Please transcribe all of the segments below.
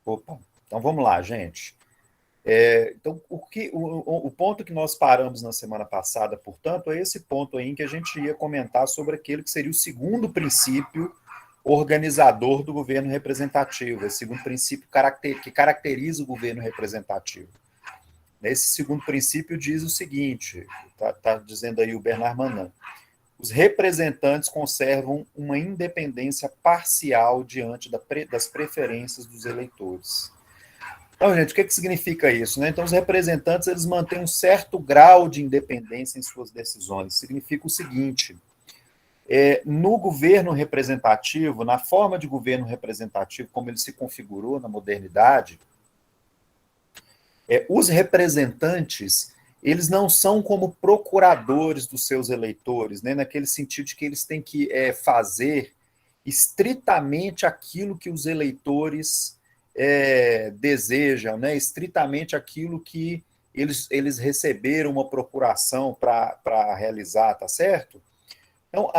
Opa, então vamos lá, gente. Então, o ponto que nós paramos na semana passada, portanto, é esse ponto aí em que a gente ia comentar sobre aquele que seria o segundo princípio organizador do governo representativo, esse segundo princípio que caracteriza o governo representativo. Esse segundo princípio diz o seguinte, está dizendo aí o Bernard Manin, os representantes conservam uma independência parcial diante das preferências dos eleitores. Então, gente, o que significa isso? Né? Então, os representantes eles mantêm um certo grau de independência em suas decisões. Significa o seguinte: no governo representativo, na forma de governo representativo, como ele se configurou na modernidade, os representantes eles não são como procuradores dos seus eleitores, né? Naquele sentido de que eles têm que fazer estritamente aquilo que os eleitores desejam, né? Estritamente aquilo que eles receberam uma procuração para realizar, tá certo? Então,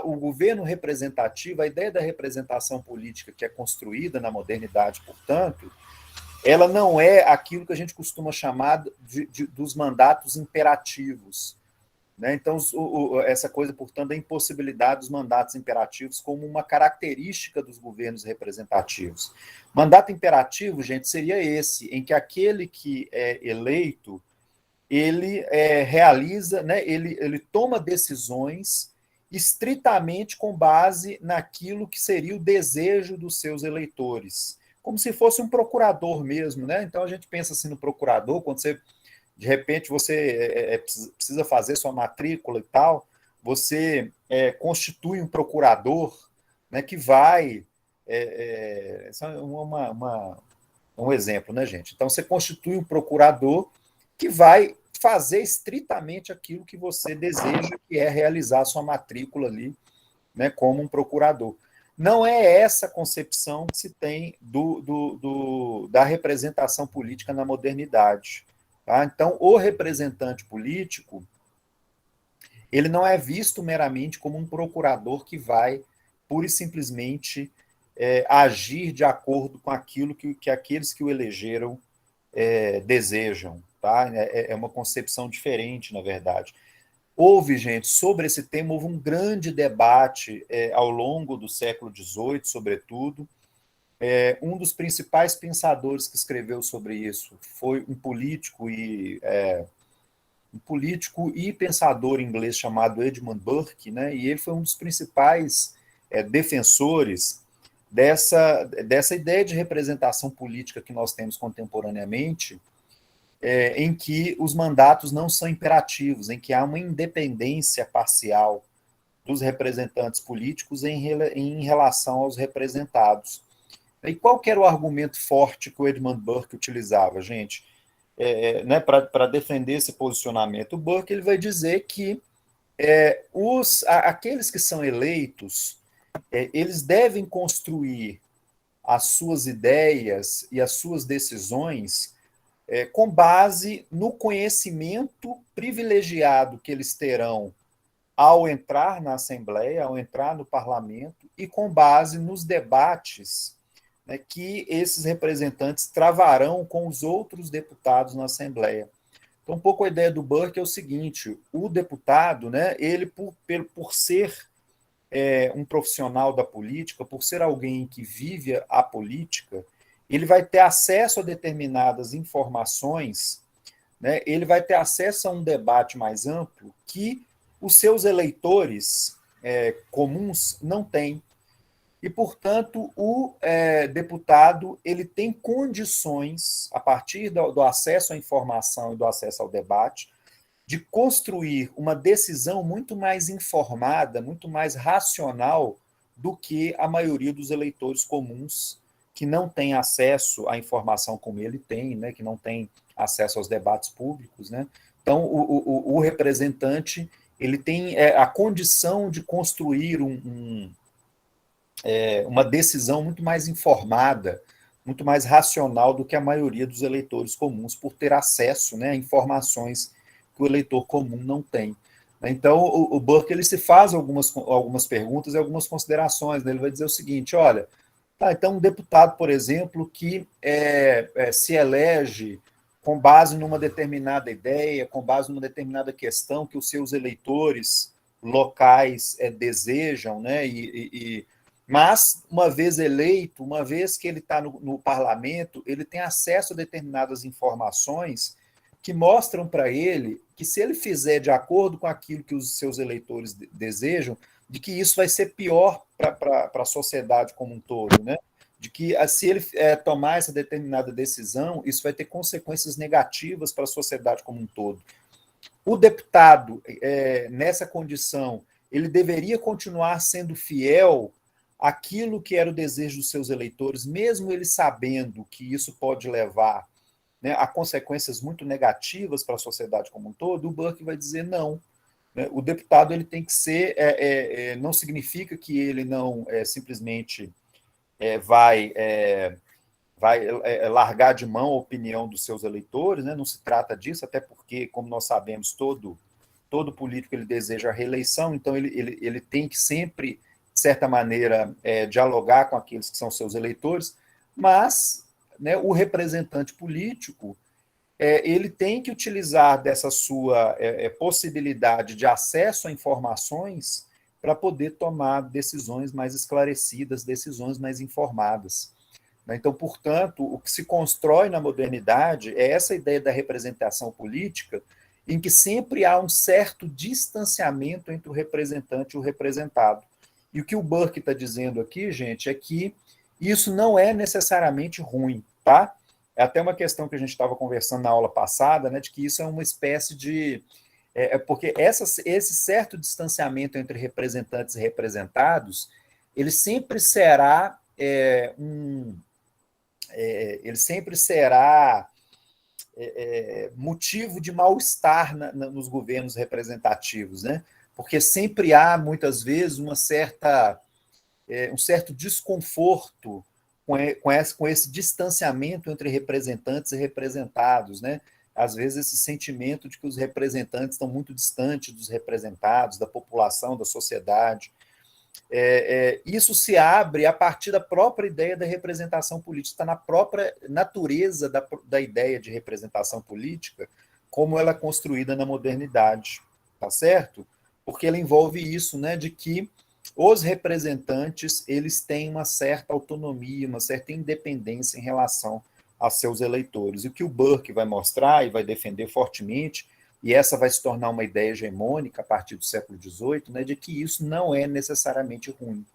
o governo representativo, a ideia da representação política que é construída na modernidade, portanto, ela não é aquilo que a gente costuma chamar dos mandatos imperativos. Né? Então, essa coisa, portanto, da impossibilidade dos mandatos imperativos como uma característica dos governos representativos. Mandato imperativo, gente, seria esse, em que aquele que é eleito, ele realiza, né, ele toma decisões estritamente com base naquilo que seria o desejo dos seus eleitores, como se fosse um procurador mesmo, né? Então a gente pensa assim no procurador, quando você de repente você precisa fazer sua matrícula e tal, você constitui um procurador, né, que vai. Isso é um exemplo, né, gente? Então você constitui um procurador que vai fazer estritamente aquilo que você deseja, que é realizar a sua matrícula ali, né, como um procurador. Não é essa concepção que se tem da representação política na modernidade. Tá? Então, o representante político, ele não é visto meramente como um procurador que vai pura e simplesmente agir de acordo com aquilo que aqueles que o elegeram desejam. Tá? É uma concepção diferente, na verdade. Houve, gente, sobre esse tema, houve um grande debate ao longo do século XVIII, sobretudo. Um dos principais pensadores que escreveu sobre isso foi um político e pensador inglês chamado Edmund Burke, né? E ele foi um dos principais defensores dessa ideia de representação política que nós temos contemporaneamente, em que os mandatos não são imperativos, em que há uma independência parcial dos representantes políticos em relação aos representados. E qual que era o argumento forte que o Edmund Burke utilizava, gente, né, para defender esse posicionamento? O Burke ele vai dizer que aqueles que são eleitos, eles devem construir as suas ideias e as suas decisões com base no conhecimento privilegiado que eles terão ao entrar na Assembleia, ao entrar no Parlamento, e com base nos debates, né, que esses representantes travarão com os outros deputados na Assembleia. Então, um pouco a ideia do Burke é o seguinte: o deputado, né, ele, por ser um profissional da política, por ser alguém que vive a política, ele vai ter acesso a determinadas informações, né, ele vai ter acesso a um debate mais amplo que os seus eleitores comuns não têm. E, portanto, o deputado ele tem condições, a partir do acesso à informação e do acesso ao debate, de construir uma decisão muito mais informada, muito mais racional do que a maioria dos eleitores comuns que não têm acesso à informação como ele tem, né, que não tem acesso aos debates públicos, né? Então, o representante ele tem a condição de construir uma decisão muito mais informada, muito mais racional do que a maioria dos eleitores comuns, por ter acesso, né, a informações que o eleitor comum não tem. Então, o Burke ele se faz algumas perguntas e algumas considerações. Né? Ele vai dizer o seguinte: olha, Tá, então, um deputado, por exemplo, que se elege com base numa determinada ideia, com base numa determinada questão que os seus eleitores locais desejam, né? Mas, uma vez eleito, uma vez que ele está no parlamento, ele tem acesso a determinadas informações que mostram para ele que, se ele fizer de acordo com aquilo que os seus eleitores desejam, de que isso vai ser pior para a sociedade como um todo, né? De que, se ele tomar essa determinada decisão, isso vai ter consequências negativas para a sociedade como um todo. O deputado, nessa condição, ele deveria continuar sendo fiel àquilo que era o desejo dos seus eleitores, mesmo ele sabendo que isso pode levar, né, a consequências muito negativas para a sociedade como um todo. O Burke vai dizer não. O deputado, ele tem que ser, não significa que ele não simplesmente vai largar de mão a opinião dos seus eleitores, né? Não se trata disso, até porque, como nós sabemos, todo político ele deseja a reeleição, então ele tem que sempre, de certa maneira, dialogar com aqueles que são seus eleitores, mas, né, o representante político, ele tem que utilizar dessa sua possibilidade de acesso a informações para poder tomar decisões mais esclarecidas, decisões mais informadas. Então, portanto, o que se constrói na modernidade é essa ideia da representação política, em que sempre há um certo distanciamento entre o representante e o representado. E o que o Burke está dizendo aqui, gente, é que isso não é necessariamente ruim, tá? É até uma questão que a gente estava conversando na aula passada, né, de que isso é uma espécie de... porque esse certo distanciamento entre representantes e representados, ele sempre será ele sempre será motivo de mal-estar nos governos representativos, né? Porque sempre há, muitas vezes, um certo desconforto com esse distanciamento entre representantes e representados, né? Às vezes, esse sentimento de que os representantes estão muito distantes dos representados, da população, da sociedade. Isso se abre a partir da própria ideia da representação política, está na própria natureza da ideia de representação política, como ela é construída na modernidade, tá certo? Porque ela envolve isso, né, de que os representantes, eles têm uma certa autonomia, uma certa independência em relação a seus eleitores. E o que o Burke vai mostrar e vai defender fortemente, e essa vai se tornar uma ideia hegemônica a partir do século XVIII, né, de que isso não é necessariamente ruim.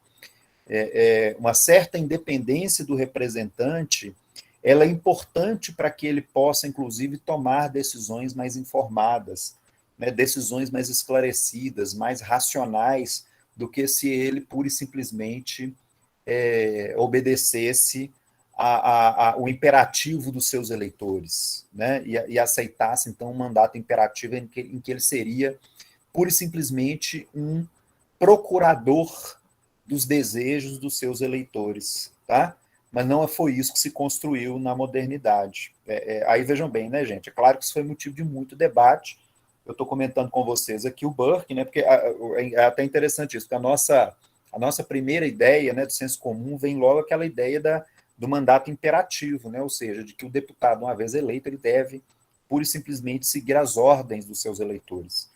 Uma certa independência do representante, ela é importante para que ele possa, inclusive, tomar decisões mais informadas, né, decisões mais esclarecidas, mais racionais, do que se ele pura e simplesmente obedecesse o imperativo dos seus eleitores, né? E aceitasse, então, um mandato imperativo em que ele seria pura e simplesmente um procurador dos desejos dos seus eleitores, tá? Mas não foi isso que se construiu na modernidade. Aí vejam bem, né, gente? É claro que isso foi motivo de muito debate. Eu estou comentando com vocês aqui o Burke, né? Porque é até interessante isso, porque a nossa primeira ideia, né, do senso comum vem logo aquela ideia do mandato imperativo, né? Ou seja, de que o deputado, uma vez eleito, ele deve pura e simplesmente seguir as ordens dos seus eleitores.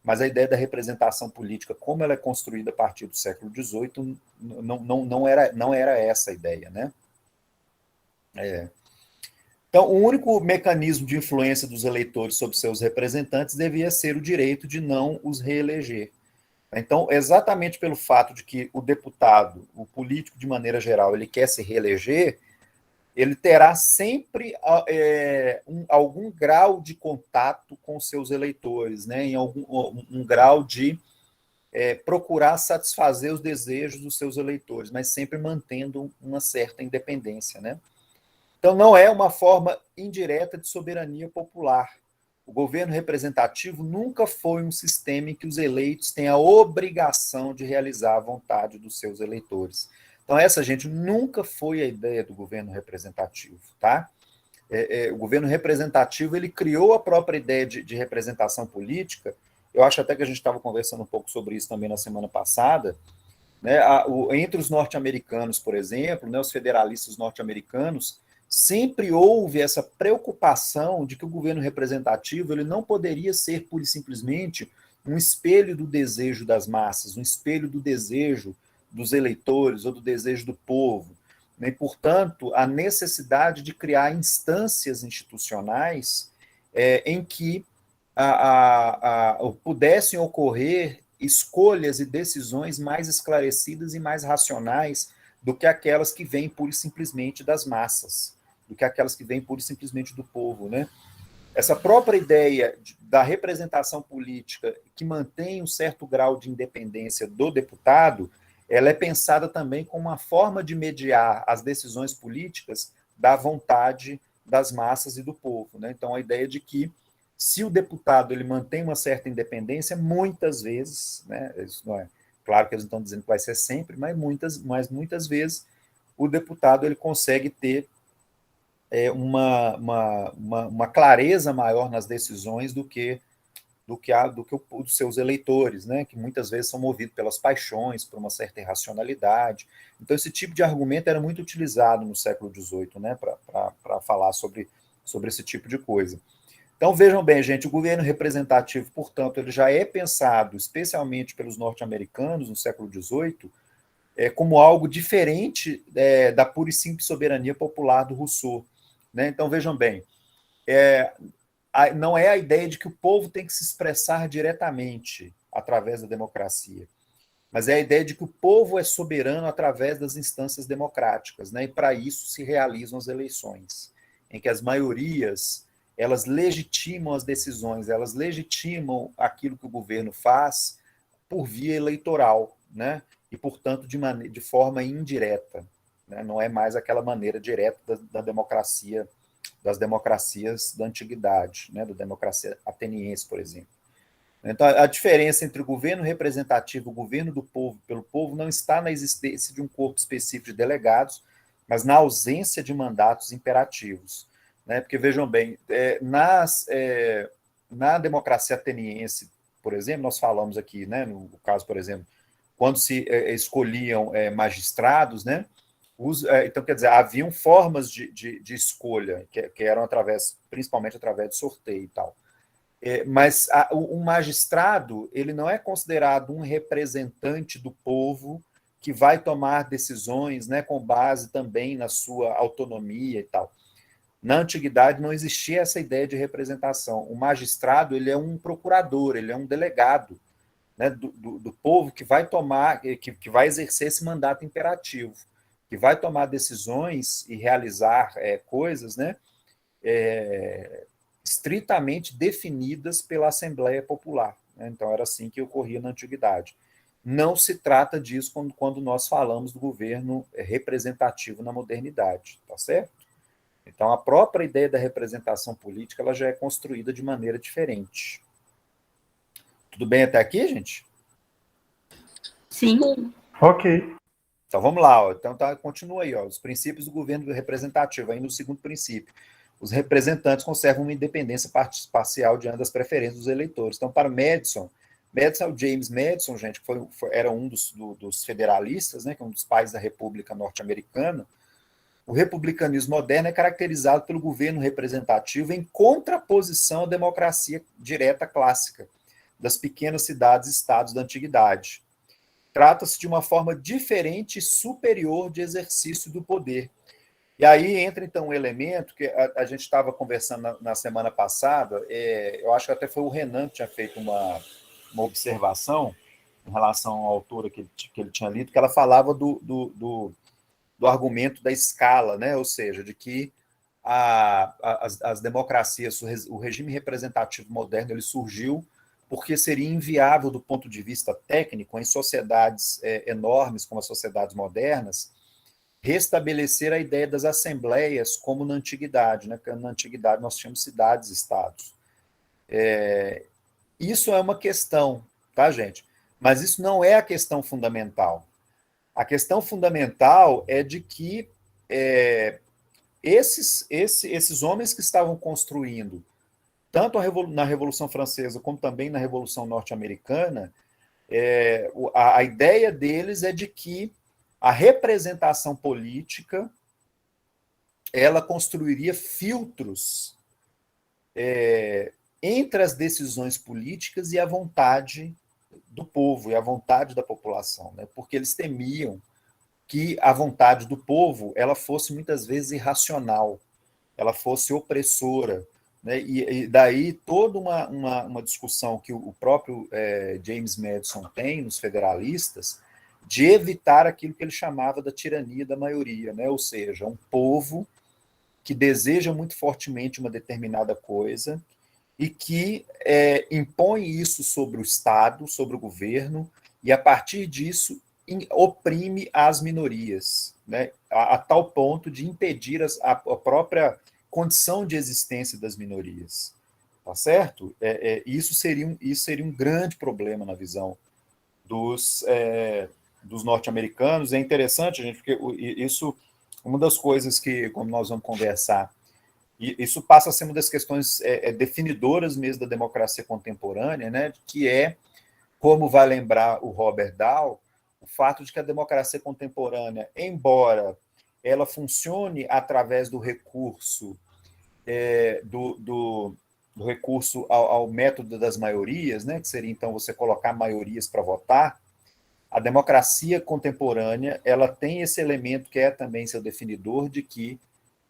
Mas a ideia da representação política, como ela é construída a partir do século XVIII, não era essa a ideia, né? Então, o único mecanismo de influência dos eleitores sobre seus representantes devia ser o direito de não os reeleger. Então, exatamente pelo fato de que o deputado, o político de maneira geral, ele quer se reeleger, ele terá sempre algum grau de contato com seus eleitores, né? Em um grau de procurar satisfazer os desejos dos seus eleitores, mas sempre mantendo uma certa independência, né? Então, não é uma forma indireta de soberania popular. O governo representativo nunca foi um sistema em que os eleitos têm a obrigação de realizar a vontade dos seus eleitores. Então, essa, gente, nunca foi a ideia do governo representativo, tá? O governo representativo, ele criou a própria ideia de representação política. Eu acho até que a gente estava conversando um pouco sobre isso também na semana passada, né? Entre os norte-americanos, por exemplo, né, os federalistas norte-americanos, sempre houve essa preocupação de que o governo representativo ele não poderia ser pura e simplesmente um espelho do desejo das massas, um espelho do desejo dos eleitores ou do desejo do povo. Né? E, portanto, a necessidade de criar instâncias institucionais em que pudessem ocorrer escolhas e decisões mais esclarecidas e mais racionais do que aquelas que vêm pura e simplesmente das massas, do que aquelas que vêm pura e simplesmente do povo, né? Essa própria ideia da representação política que mantém um certo grau de independência do deputado, ela é pensada também como uma forma de mediar as decisões políticas da vontade das massas e do povo, né? Então, a ideia de que se o deputado ele mantém uma certa independência, muitas vezes, né, isso não é claro que eles não estão dizendo que vai ser sempre, mas muitas vezes o deputado ele consegue ter uma clareza maior nas decisões do que os seus eleitores, né, que muitas vezes são movidos pelas paixões, por uma certa irracionalidade. Então, esse tipo de argumento era muito utilizado no século XVIII, né, para falar sobre esse tipo de coisa. Então, vejam bem, gente, o governo representativo, portanto, ele já é pensado, especialmente pelos norte-americanos no século XVIII, como algo diferente da pura e simples soberania popular do Rousseau. Né? Então, vejam bem, não é a ideia de que o povo tem que se expressar diretamente através da democracia, mas é a ideia de que o povo é soberano através das instâncias democráticas, né? E para isso se realizam as eleições, em que as maiorias elas legitimam as decisões, elas legitimam aquilo que o governo faz por via eleitoral, né? E, portanto, de forma indireta. Né? Não é mais aquela maneira direta da democracia, das democracias da antiguidade, né? Da democracia ateniense, por exemplo. Então, a diferença entre o governo representativo e o governo do povo pelo povo não está na existência de um corpo específico de delegados, mas na ausência de mandatos imperativos. Né? Porque, vejam bem, na democracia ateniense, por exemplo, nós falamos aqui, né, no caso, por exemplo, quando se escolhiam magistrados, né, então, quer dizer, haviam formas de escolha, que eram principalmente através de sorteio e tal. Mas um magistrado, ele não é considerado um representante do povo que vai tomar decisões, né, com base também na sua autonomia e tal. Na antiguidade não existia essa ideia de representação. O magistrado, ele é um procurador, ele é um delegado, né, do povo que vai tomar, que vai exercer esse mandato imperativo, que vai tomar decisões e realizar coisas, né, estritamente definidas pela Assembleia Popular. Né? Então, era assim que ocorria na antiguidade. Não se trata disso quando nós falamos do governo representativo na modernidade, tá certo? Então, a própria ideia da representação política ela já é construída de maneira diferente. Tudo bem até aqui, gente? Sim. Ok. Então, vamos lá. Ó. Então, continua aí. Ó, os princípios do governo representativo. Aí, no segundo princípio, os representantes conservam uma independência parcial diante das preferências dos eleitores. Então, para Madison é o James Madison, gente, que era um dos federalistas, né, que é um dos pais da República Norte-Americana. O republicanismo moderno é caracterizado pelo governo representativo em contraposição à democracia direta clássica das pequenas cidades-estados da antiguidade. Trata-se de uma forma diferente e superior de exercício do poder. E aí entra, então, um elemento que a gente estava conversando na semana passada, eu acho que até foi o Renan que tinha feito uma observação em relação ao autor que ele tinha lido, que ela falava do argumento da escala, né? Ou seja, de que as democracias, o regime representativo moderno, ele surgiu porque seria inviável do ponto de vista técnico, em sociedades enormes como as sociedades modernas, restabelecer a ideia das assembleias como na antiguidade, né? Porque na antiguidade nós tínhamos cidades-estados. Isso é uma questão, tá, gente? Mas isso não é a questão fundamental. A questão fundamental é de que esses homens que estavam construindo, tanto na Revolução Francesa como também na Revolução Norte-Americana, A ideia deles é de que a representação política ela construiria filtros entre as decisões políticas e a vontade do povo e a vontade da população, né? Porque eles temiam que a vontade do povo ela fosse muitas vezes irracional, ela fosse opressora, né? E daí toda uma discussão que o próprio James Madison tem nos federalistas de evitar aquilo que ele chamava da tirania da maioria, né? Ou seja, um povo que deseja muito fortemente uma determinada coisa e que impõe isso sobre o Estado, sobre o governo, e a partir disso oprime as minorias, né, a tal ponto de impedir a própria condição de existência das minorias. Tá certo? Isso seria um grande problema na visão dos norte-americanos. É interessante, gente, porque isso, uma das coisas que, como nós vamos conversar, e isso passa a ser uma das questões definidoras mesmo da democracia contemporânea, né, que como vai lembrar o Robert Dahl, o fato de que a democracia contemporânea, embora ela funcione através do recurso do recurso ao método das maiorias, né, que seria então você colocar maiorias para votar, a democracia contemporânea ela tem esse elemento que é também seu definidor de que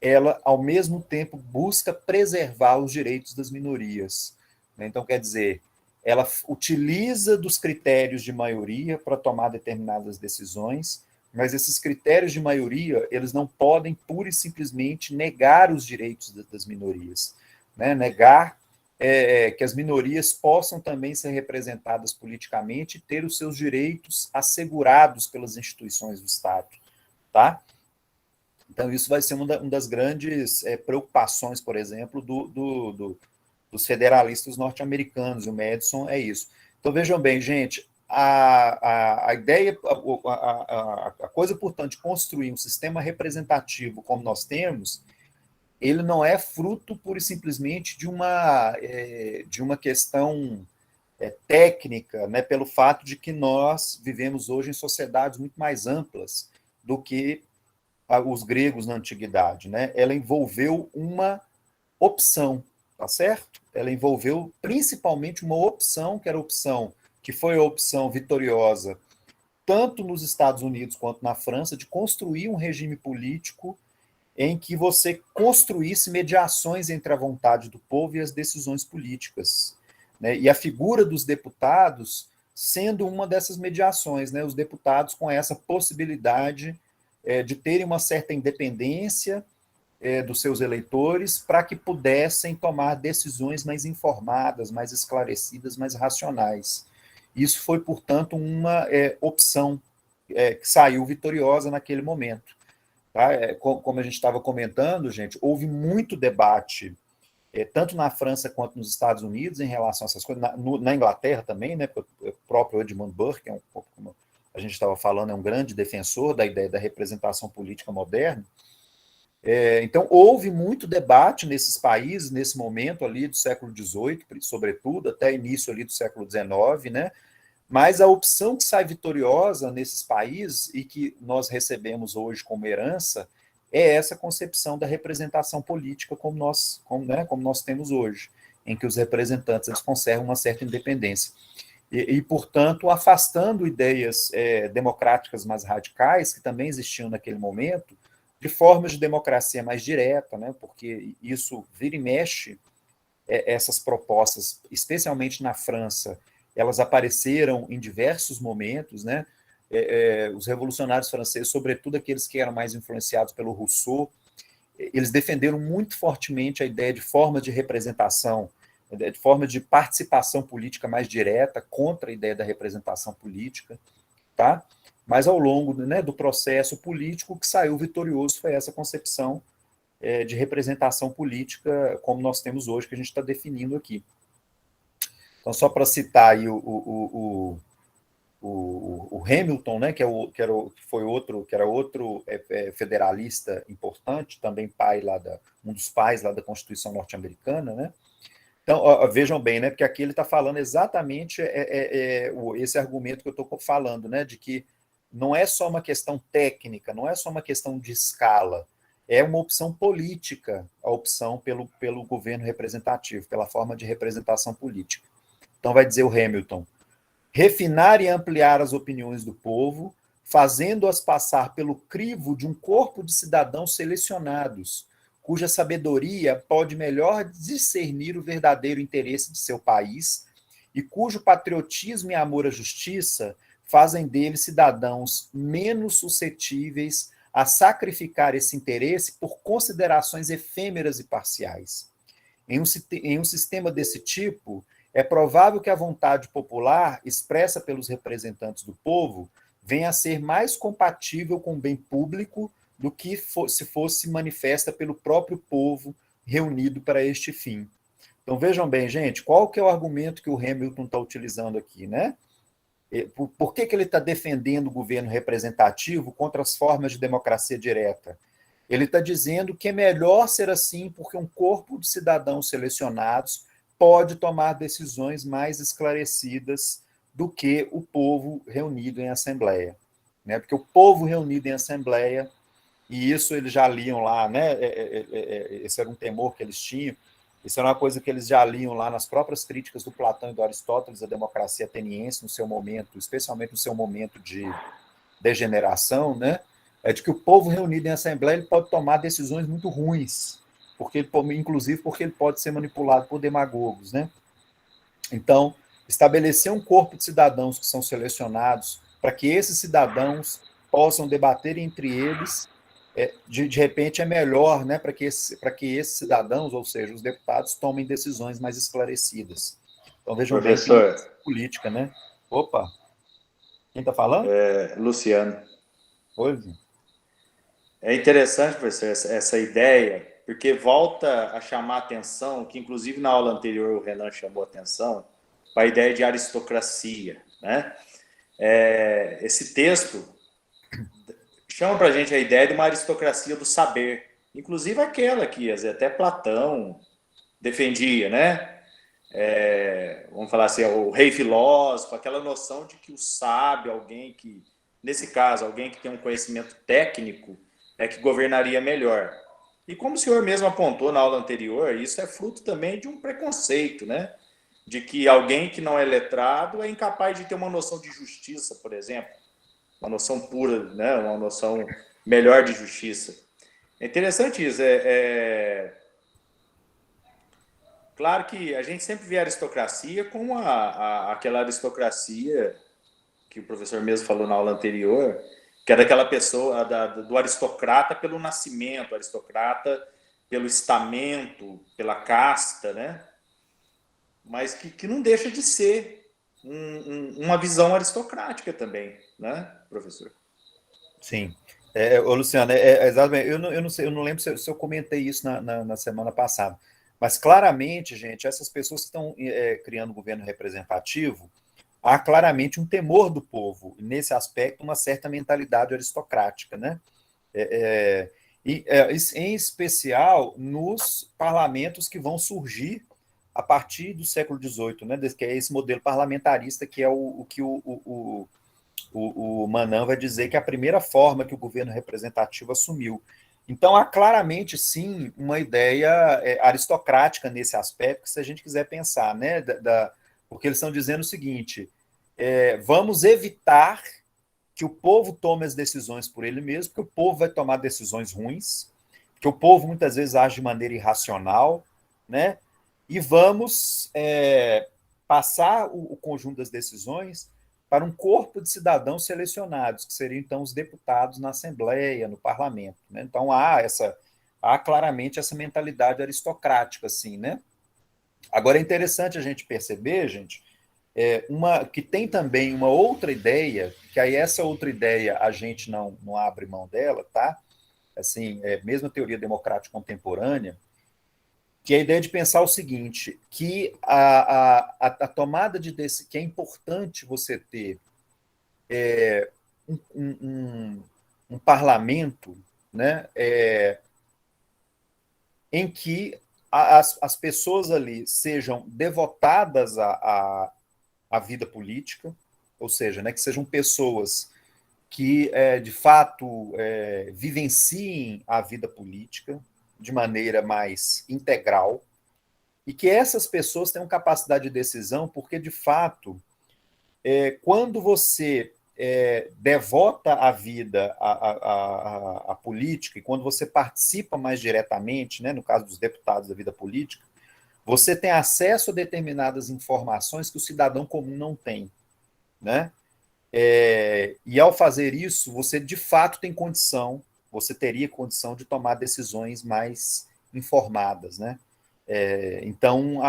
ela, ao mesmo tempo, busca preservar os direitos das minorias. Então, quer dizer, ela utiliza dos critérios de maioria para tomar determinadas decisões, mas esses critérios de maioria, eles não podem pura e simplesmente negar os direitos das minorias, né? Negar que as minorias possam também ser representadas politicamente e ter os seus direitos assegurados pelas instituições do Estado, tá? Então, isso vai ser uma das grandes preocupações, por exemplo, dos federalistas norte-americanos. O Madison é isso. Então, vejam bem, gente, a ideia, a coisa, portanto, de construir um sistema representativo como nós temos, ele não é fruto pura e simplesmente de uma questão técnica, né, pelo fato de que nós vivemos hoje em sociedades muito mais amplas do que os gregos na antiguidade, né? Ela envolveu uma opção, tá certo? Ela envolveu principalmente uma opção, que era a opção que foi a opção vitoriosa tanto nos Estados Unidos quanto na França de construir um regime político em que você construísse mediações entre a vontade do povo e as decisões políticas, né? E a figura dos deputados sendo uma dessas mediações, né? Os deputados com essa possibilidade de terem uma certa independência dos seus eleitores para que pudessem tomar decisões mais informadas, mais esclarecidas, mais racionais. Isso foi, portanto, uma opção que saiu vitoriosa naquele momento. Tá? Como a gente estava comentando, gente, houve muito debate, tanto na França quanto nos Estados Unidos, em relação a essas coisas, na Inglaterra também, né? O próprio Edmund Burke, como a gente estava falando, é um grande defensor da ideia da representação política moderna. Então, houve muito debate nesses países, nesse momento ali do século XVIII, sobretudo, até início ali do século XIX, né? Mas a opção que sai vitoriosa nesses países e que nós recebemos hoje como herança é essa concepção da representação política como nós temos hoje, em que os representantes eles conservam uma certa independência. Portanto, afastando ideias democráticas mais radicais, que também existiam naquele momento, de formas de democracia mais direta, né, porque isso vira e mexe, essas propostas, especialmente na França, elas apareceram em diversos momentos, né? Os revolucionários franceses, sobretudo aqueles que eram mais influenciados pelo Rousseau, eles defenderam muito fortemente a ideia de formas de representação, de forma de participação política mais direta, contra a ideia da representação política, tá? Mas ao longo, né, do processo político, o que saiu vitorioso foi essa concepção de representação política como nós temos hoje, que a gente está definindo aqui. Então, só para citar aí o Hamilton, né, que era outro federalista importante, também um dos pais lá da Constituição norte-americana, né? Então, ó, vejam bem, né? Porque aqui ele está falando exatamente esse argumento que eu estou falando, né? De que não é só uma questão técnica, não é só uma questão de escala, é uma opção política, a opção pelo governo representativo, pela forma de representação política. Então, vai dizer o Hamilton: refinar e ampliar as opiniões do povo, fazendo-as passar pelo crivo de um corpo de cidadãos selecionados, cuja sabedoria pode melhor discernir o verdadeiro interesse de seu país e cujo patriotismo e amor à justiça fazem deles cidadãos menos suscetíveis a sacrificar esse interesse por considerações efêmeras e parciais. Em um sistema desse tipo, é provável que a vontade popular, expressa pelos representantes do povo, venha a ser mais compatível com o bem público do que se fosse manifesta pelo próprio povo reunido para este fim. Então vejam bem, gente, qual que é o argumento que o Hamilton está utilizando aqui, né? Por que ele está defendendo o governo representativo contra as formas de democracia direta? Ele está dizendo que é melhor ser assim porque um corpo de cidadãos selecionados pode tomar decisões mais esclarecidas do que o povo reunido em assembleia. Né? Porque o povo reunido em assembleia, e isso eles já liam lá, né? Esse era um temor que eles tinham, isso era uma coisa que eles já liam lá nas próprias críticas do Platão e do Aristóteles à democracia ateniense, no seu momento, especialmente no seu momento de degeneração, né? É de que o povo reunido em assembleia ele pode tomar decisões muito ruins, inclusive porque ele pode ser manipulado por demagogos, né? Então, estabelecer um corpo de cidadãos que são selecionados para que esses cidadãos possam debater entre eles, de repente é melhor, né, para que esses cidadãos, ou seja, os deputados, tomem decisões mais esclarecidas. Então, vejam bem que Professor, política, né? Opa, quem está falando? Luciano, Oi. é interessante, professor, essa ideia, porque volta a chamar atenção, que inclusive na aula anterior o Renan chamou atenção, para a ideia de aristocracia, né? Esse texto chama para a gente a ideia de uma aristocracia do saber, inclusive aquela que até Platão defendia, né? Vamos falar assim, o rei filósofo, aquela noção de que o sábio, alguém que, nesse caso, alguém que tem um conhecimento técnico, é que governaria melhor. E como o senhor mesmo apontou na aula anterior, isso é fruto também de um preconceito, né? De que alguém que não é letrado é incapaz de ter uma noção de justiça, por exemplo, uma noção pura, né? Uma noção melhor de justiça. É interessante isso. Claro que a gente sempre vê a aristocracia como aquela aristocracia que o professor mesmo falou na aula anterior, que é daquela pessoa, do aristocrata pelo nascimento, aristocrata pelo estamento, pela casta, né? Mas que não deixa de ser uma visão aristocrática também, né, professor? Sim. Luciano, exatamente. Eu não sei, eu não lembro se eu comentei isso na semana passada. Mas claramente, gente, essas pessoas que estão criando governo representativo, há claramente um temor do povo, nesse aspecto, uma certa mentalidade aristocrática, né? Em especial nos parlamentos que vão surgir a partir do século XVIII, né? Que é esse modelo parlamentarista que é o que o Manan vai dizer que é a primeira forma que o governo representativo assumiu. Então, há claramente, sim, uma ideia aristocrática nesse aspecto, se a gente quiser pensar, né? Porque eles estão dizendo o seguinte: vamos evitar que o povo tome as decisões por ele mesmo, porque o povo vai tomar decisões ruins, que o povo muitas vezes age de maneira irracional, né? E vamos passar o conjunto das decisões para um corpo de cidadãos selecionados, que seriam então os deputados na Assembleia, no Parlamento. Né? Então há claramente essa mentalidade aristocrática, assim, né? Agora é interessante a gente perceber, gente, que tem também uma outra ideia, que aí essa outra ideia a gente não abre mão dela, tá? Assim, mesmo a teoria democrática contemporânea, que é a ideia de pensar o seguinte, que a tomada de decisão, que é importante você ter um, um, parlamento, né, em que as pessoas ali sejam devotadas à vida política, ou seja, né, que sejam pessoas que, de fato, vivenciem a vida política de maneira mais integral, e que essas pessoas tenham capacidade de decisão, porque, de fato, quando você devota a vida à política, e quando você participa mais diretamente, né, no caso dos deputados da vida política, você tem acesso a determinadas informações que o cidadão comum não tem, né? E ao fazer isso, você de fato tem condição, você teria condição de tomar decisões mais informadas, né? Então,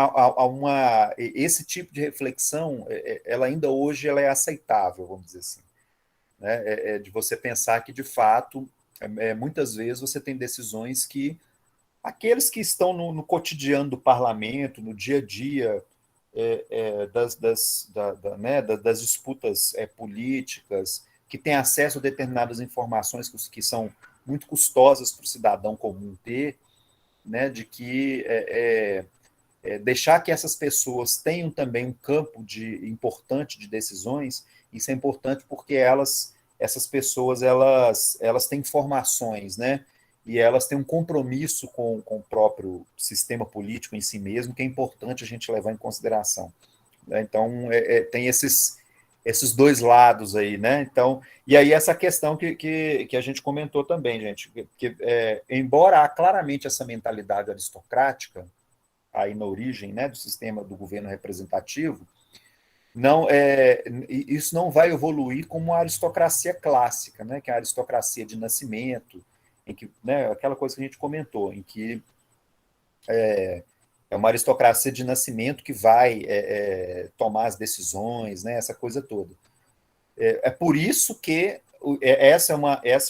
esse tipo de reflexão, ela ainda hoje ela é aceitável, vamos dizer assim, né? De você pensar que, de fato, muitas vezes você tem decisões que aqueles que estão no cotidiano do parlamento, no dia a dia das disputas políticas, que têm acesso a determinadas informações que são muito custosas para o cidadão comum ter, né, de que deixar que essas pessoas tenham também um campo importante de decisões, isso é importante porque essas pessoas, elas têm informações, né, e elas têm um compromisso com o próprio sistema político em si mesmo, que é importante a gente levar em consideração, né? Então, tem esses dois lados aí, né? Então, e aí essa questão que a gente comentou também, gente, que embora há claramente essa mentalidade aristocrática aí na origem, né, do sistema do governo representativo, não isso não vai evoluir como a aristocracia clássica, né, que é a aristocracia de nascimento, em que, né, aquela coisa que a gente comentou, em que é uma aristocracia de nascimento que vai tomar as decisões, né, essa coisa toda. Por isso que essa é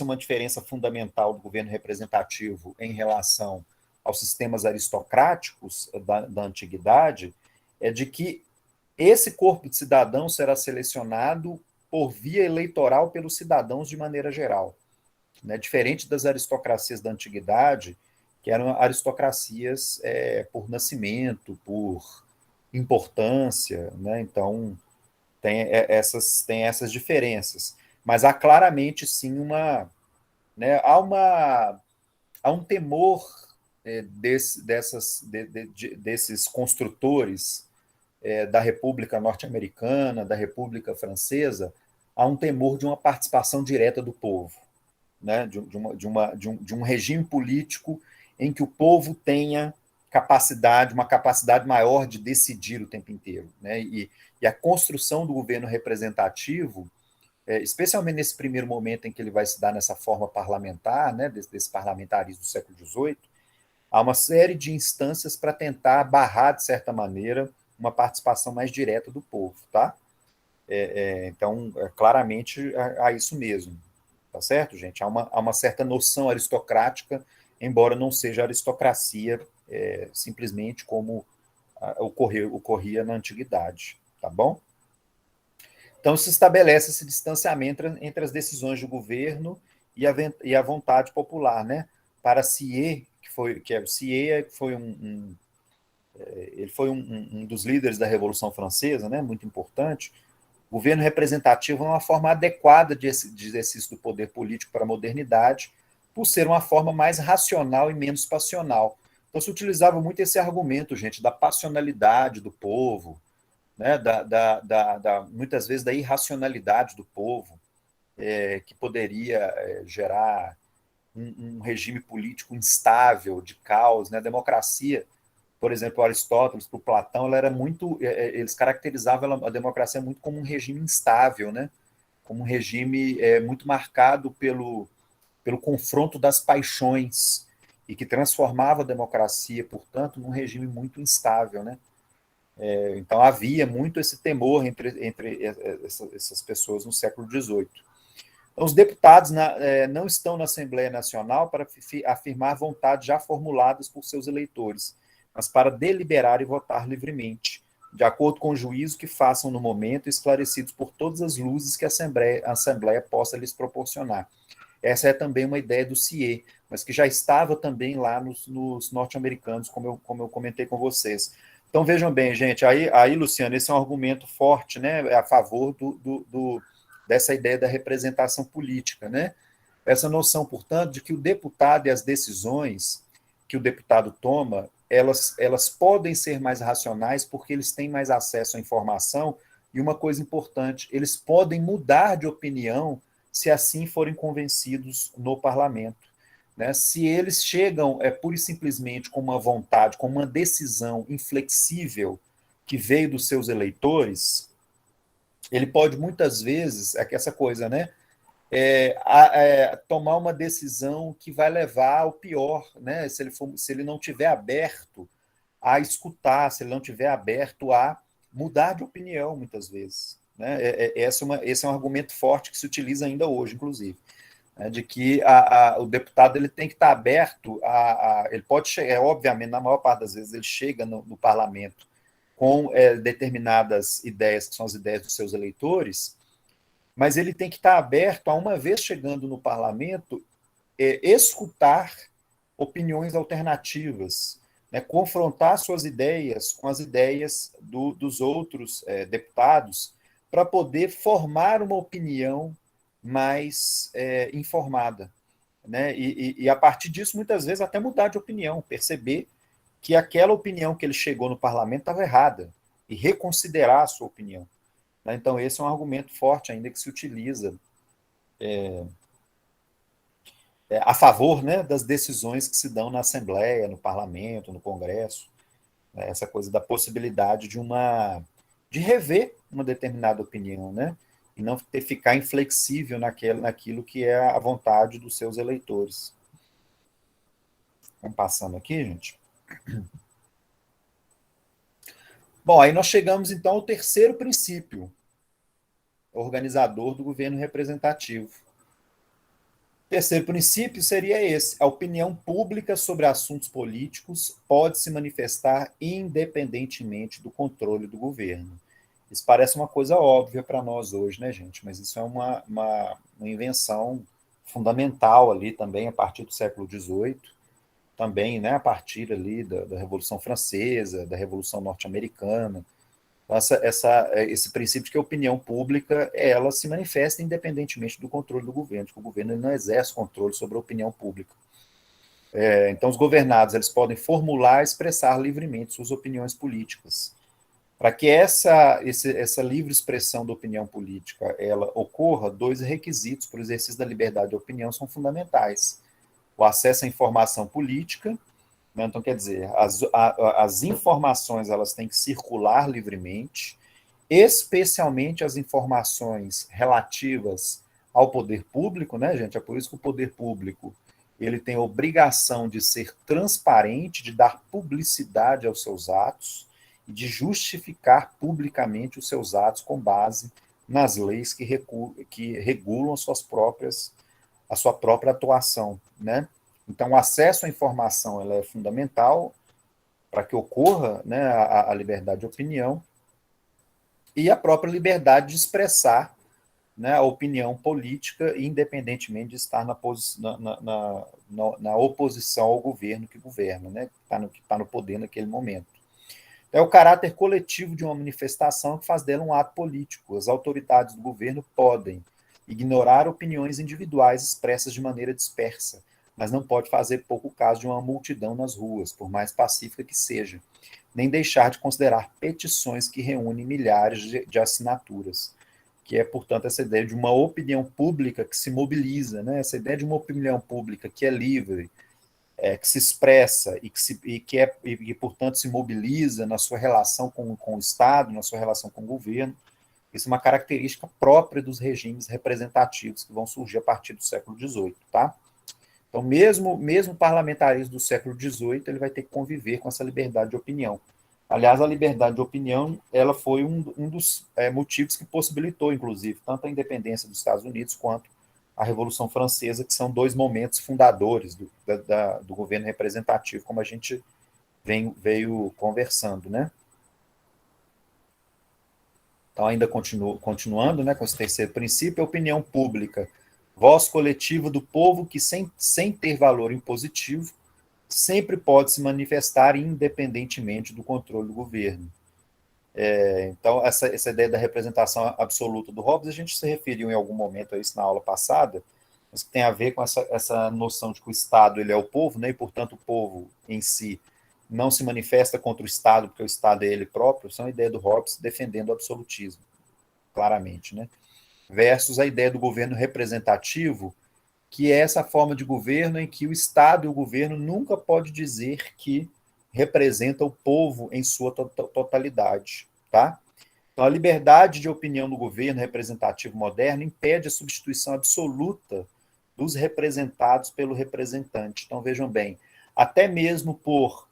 uma diferença fundamental do governo representativo em relação aos sistemas aristocráticos da antiguidade, é de que esse corpo de cidadãos será selecionado por via eleitoral pelos cidadãos de maneira geral, né? Diferente das aristocracias da antiguidade, que eram aristocracias por nascimento, por importância, né? Então, tem essas diferenças. Mas há claramente, sim, né, há um temor desses construtores da República Norte-Americana, da República Francesa, há um temor de uma participação direta do povo, né? De um regime político em que o povo tenha uma capacidade maior de decidir o tempo inteiro, né? E a construção do governo representativo, especialmente nesse primeiro momento em que ele vai se dar nessa forma parlamentar, né, desse parlamentarismo do século XVIII, há uma série de instâncias para tentar barrar, de certa maneira, uma participação mais direta do povo, tá? Então, claramente, há isso mesmo, tá certo, gente? Há uma certa noção aristocrática, embora não seja aristocracia simplesmente como ocorria na antiguidade, tá bom? Então, se estabelece esse distanciamento entre as decisões do governo e a vontade popular, né? Para Sieyès, ele foi um dos líderes da Revolução Francesa, né? Muito importante. O governo representativo é uma forma adequada de exercício do poder político para a modernidade, por ser uma forma mais racional e menos passional. Então, se utilizava muito esse argumento, gente, da passionalidade do povo, né, muitas vezes da irracionalidade do povo, que poderia gerar um regime político instável, de caos, né? A democracia, por exemplo, Aristóteles, para Platão, ela era muito, eles caracterizavam a democracia muito como um regime instável, né? Como um regime muito marcado pelo confronto das paixões, e que transformava a democracia, portanto, num regime muito instável, né? Então, havia muito esse temor entre essas pessoas no século XVIII. Então, os deputados não estão na Assembleia Nacional para afirmar vontades já formuladas por seus eleitores, mas para deliberar e votar livremente, de acordo com o juízo que façam no momento, esclarecidos por todas as luzes que a Assembleia possa lhes proporcionar. Essa é também uma ideia do Sieyès, mas que já estava também lá nos norte-americanos, como eu comentei com vocês. Então, vejam bem, gente, aí, Luciano, esse é um argumento forte, né, a favor dessa ideia da representação política, né? Essa noção, portanto, de que o deputado e as decisões que o deputado toma, elas podem ser mais racionais porque eles têm mais acesso à informação, e uma coisa importante, eles podem mudar de opinião se assim forem convencidos no parlamento. Né? Se eles chegam pura e simplesmente com uma vontade, com uma decisão inflexível que veio dos seus eleitores, ele pode muitas vezes, é que essa coisa, né? Tomar uma decisão que vai levar ao pior, né? Se ele não tiver aberto a escutar, se ele não tiver aberto a mudar de opinião, muitas vezes. Né? Esse é um argumento forte que se utiliza ainda hoje, inclusive, né? De que o deputado ele tem que estar aberto ele pode chegar, obviamente, na maior parte das vezes, ele chega no parlamento com determinadas ideias, que são as ideias dos seus eleitores, mas ele tem que estar aberto a, uma vez chegando no parlamento, escutar opiniões alternativas, né, confrontar suas ideias com as ideias dos outros deputados, para poder formar uma opinião mais informada. Né, e a partir disso, muitas vezes, até mudar de opinião, perceber que aquela opinião que ele chegou no parlamento estava errada, e reconsiderar a sua opinião. Então, esse é um argumento forte ainda que se utiliza a favor, né, das decisões que se dão na Assembleia, no Parlamento, no Congresso, né, essa coisa da possibilidade de rever uma determinada opinião, né, e não ficar inflexível naquilo que é a vontade dos seus eleitores. Vamos passando aqui, gente. Bom, aí nós chegamos então ao terceiro princípio organizador do governo representativo. O terceiro princípio seria esse: a opinião pública sobre assuntos políticos pode se manifestar independentemente do controle do governo. Isso parece uma coisa óbvia para nós hoje, né, gente? Mas isso é uma invenção fundamental ali também a partir do século XVIII, também, né, a partir ali da Revolução Francesa, da Revolução Norte-Americana. Esse princípio de que a opinião pública ela se manifesta independentemente do controle do governo, que o governo não exerce controle sobre a opinião pública. Então, os governados eles podem formular e expressar livremente suas opiniões políticas. Para que essa livre expressão da opinião política ela ocorra, dois requisitos para o exercício da liberdade de opinião são fundamentais: o acesso à informação política. Então, quer dizer, as informações elas têm que circular livremente, especialmente as informações relativas ao poder público, né, gente? É por isso que o poder público ele tem a obrigação de ser transparente, de dar publicidade aos seus atos e de justificar publicamente os seus atos com base nas leis que regulam a sua própria atuação, né? Então, o acesso à informação ela é fundamental para que ocorra, né, a liberdade de opinião e a própria liberdade de expressar, né, a opinião política, independentemente de estar na oposição ao governo que governa, né, que está no poder naquele momento. É o caráter coletivo de uma manifestação que faz dela um ato político. As autoridades do governo podem ignorar opiniões individuais expressas de maneira dispersa, mas não pode fazer pouco caso de uma multidão nas ruas, por mais pacífica que seja, nem deixar de considerar petições que reúnem milhares de assinaturas, que é, portanto, essa ideia de uma opinião pública que se mobiliza, né? Essa ideia de uma opinião pública que é livre, que se expressa e, portanto, se mobiliza na sua relação com o Estado, na sua relação com o governo. Isso é uma característica própria dos regimes representativos que vão surgir a partir do século XVIII, tá? Então, mesmo o parlamentarismo do século XVIII, ele vai ter que conviver com essa liberdade de opinião. Aliás, a liberdade de opinião ela foi um dos motivos que possibilitou, inclusive, tanto a independência dos Estados Unidos quanto a Revolução Francesa, que são dois momentos fundadores do governo representativo, como a gente veio conversando, né? Então, ainda continuando, né, com esse terceiro princípio, a opinião pública voz coletiva do povo que, sem ter valor impositivo, sempre pode se manifestar independentemente do controle do governo. Então, essa ideia da representação absoluta do Hobbes, a gente se referiu em algum momento a isso na aula passada, mas que tem a ver com essa noção de que o Estado ele é o povo, né, e, portanto, o povo em si não se manifesta contra o Estado, porque o Estado é ele próprio, são a ideia do Hobbes defendendo o absolutismo, claramente, né? Versus a ideia do governo representativo, que é essa forma de governo em que o Estado e o governo nunca pode dizer que representa o povo em sua totalidade, tá? Então, a liberdade de opinião do governo representativo moderno impede a substituição absoluta dos representados pelo representante. Então, vejam bem, até mesmo por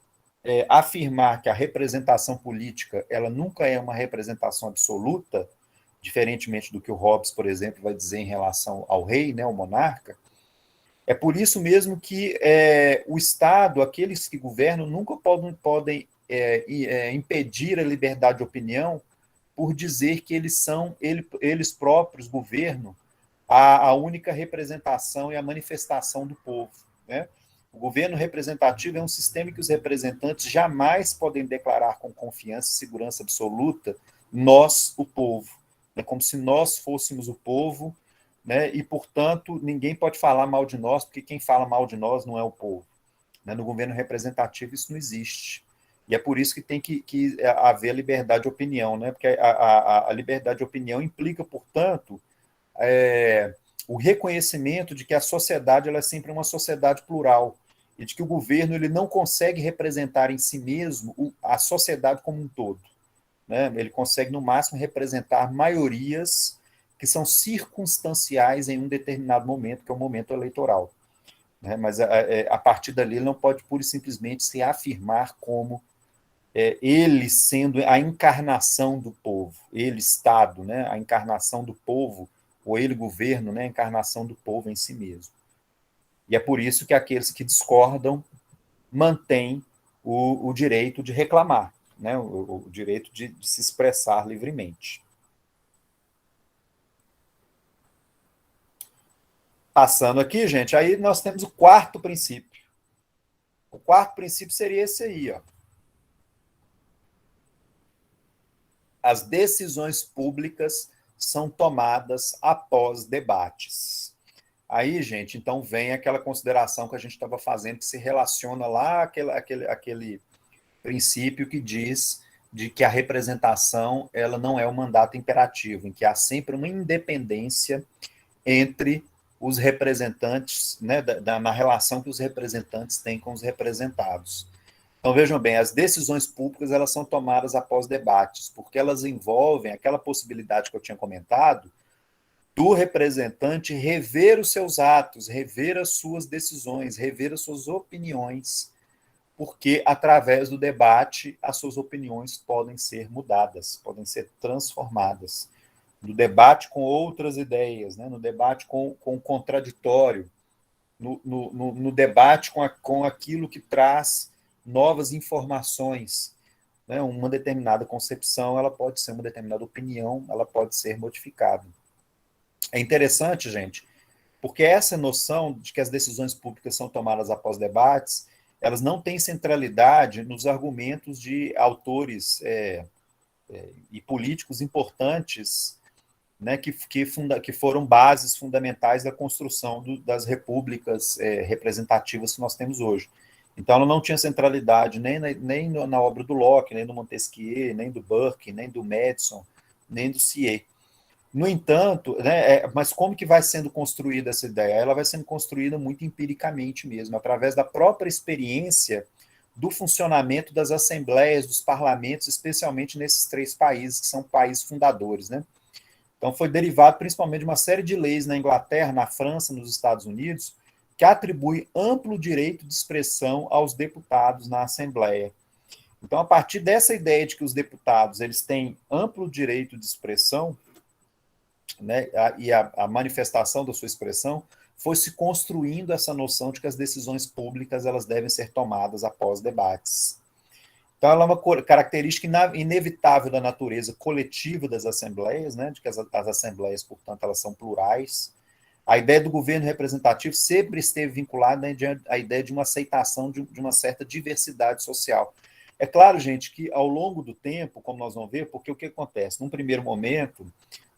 afirmar que a representação política ela nunca é uma representação absoluta, diferentemente do que o Hobbes, por exemplo, vai dizer em relação ao rei, né, ao monarca, é por isso mesmo que o Estado, aqueles que governam, nunca podem impedir a liberdade de opinião por dizer que eles são, eles próprios, governo, a única representação e a manifestação do povo. Né? O governo representativo é um sistema em que os representantes jamais podem declarar com confiança e segurança absoluta nós, o povo. É como se nós fôssemos o povo, né? E, portanto, ninguém pode falar mal de nós, porque quem fala mal de nós não é o povo. Né? No governo representativo isso não existe. E é por isso que tem que haver a liberdade de opinião, né? Porque a liberdade de opinião implica, portanto, o reconhecimento de que a sociedade ela é sempre uma sociedade plural e de que o governo ele não consegue representar em si mesmo a sociedade como um todo. Né? Ele consegue, no máximo, representar maiorias que são circunstanciais em um determinado momento, que é o momento eleitoral. Né? Mas a partir dali ele não pode pura e simplesmente se afirmar como ele sendo a encarnação do povo, ele Estado, né? A encarnação do povo, ou ele governo, né? A encarnação do povo em si mesmo. E é por isso que aqueles que discordam mantêm o direito de reclamar, né? O direito de se expressar livremente. Passando aqui, gente, aí nós temos o quarto princípio. O quarto princípio seria esse aí, ó. As decisões públicas são tomadas após debates. Aí, gente, então vem aquela consideração que a gente estava fazendo, que se relaciona lá aquele princípio que diz de que a representação ela não é um mandato imperativo, em que há sempre uma independência entre os representantes, né, na relação que os representantes têm com os representados. Então, vejam bem, as decisões públicas elas são tomadas após debates, porque elas envolvem aquela possibilidade que eu tinha comentado, do representante rever os seus atos, rever as suas decisões, rever as suas opiniões, porque através do debate as suas opiniões podem ser mudadas, podem ser transformadas. No debate com outras ideias, né? No debate com o contraditório, no debate com aquilo que traz novas informações. Né? Uma determinada concepção, ela pode ser uma determinada opinião, ela pode ser modificada. É interessante, gente, porque essa noção de que as decisões públicas são tomadas após debates, elas não têm centralidade nos argumentos de autores e políticos importantes, né, que foram bases fundamentais da construção das repúblicas representativas que nós temos hoje. Então, ela não tinha centralidade nem na obra do Locke, nem do Montesquieu, nem do Burke, nem do Madison, nem do Sieyès. No entanto, né, mas como que vai sendo construída essa ideia? Ela vai sendo construída muito empiricamente mesmo, através da própria experiência do funcionamento das assembleias, dos parlamentos, especialmente nesses três países, que são países fundadores. Né? Então, foi derivado principalmente de uma série de leis na Inglaterra, na França, nos Estados Unidos, que atribui amplo direito de expressão aos deputados na Assembleia. Então, a partir dessa ideia de que os deputados eles têm amplo direito de expressão, né, e a manifestação da sua expressão, foi se construindo essa noção de que as decisões públicas elas devem ser tomadas após debates. Então, ela é uma característica inevitável da natureza coletiva das assembleias, né, de que as assembleias, portanto, elas são plurais, A ideia do governo representativo sempre esteve vinculada à ideia de uma aceitação de uma certa diversidade social. É claro, gente, que ao longo do tempo, como nós vamos ver, porque o que acontece? Num primeiro momento,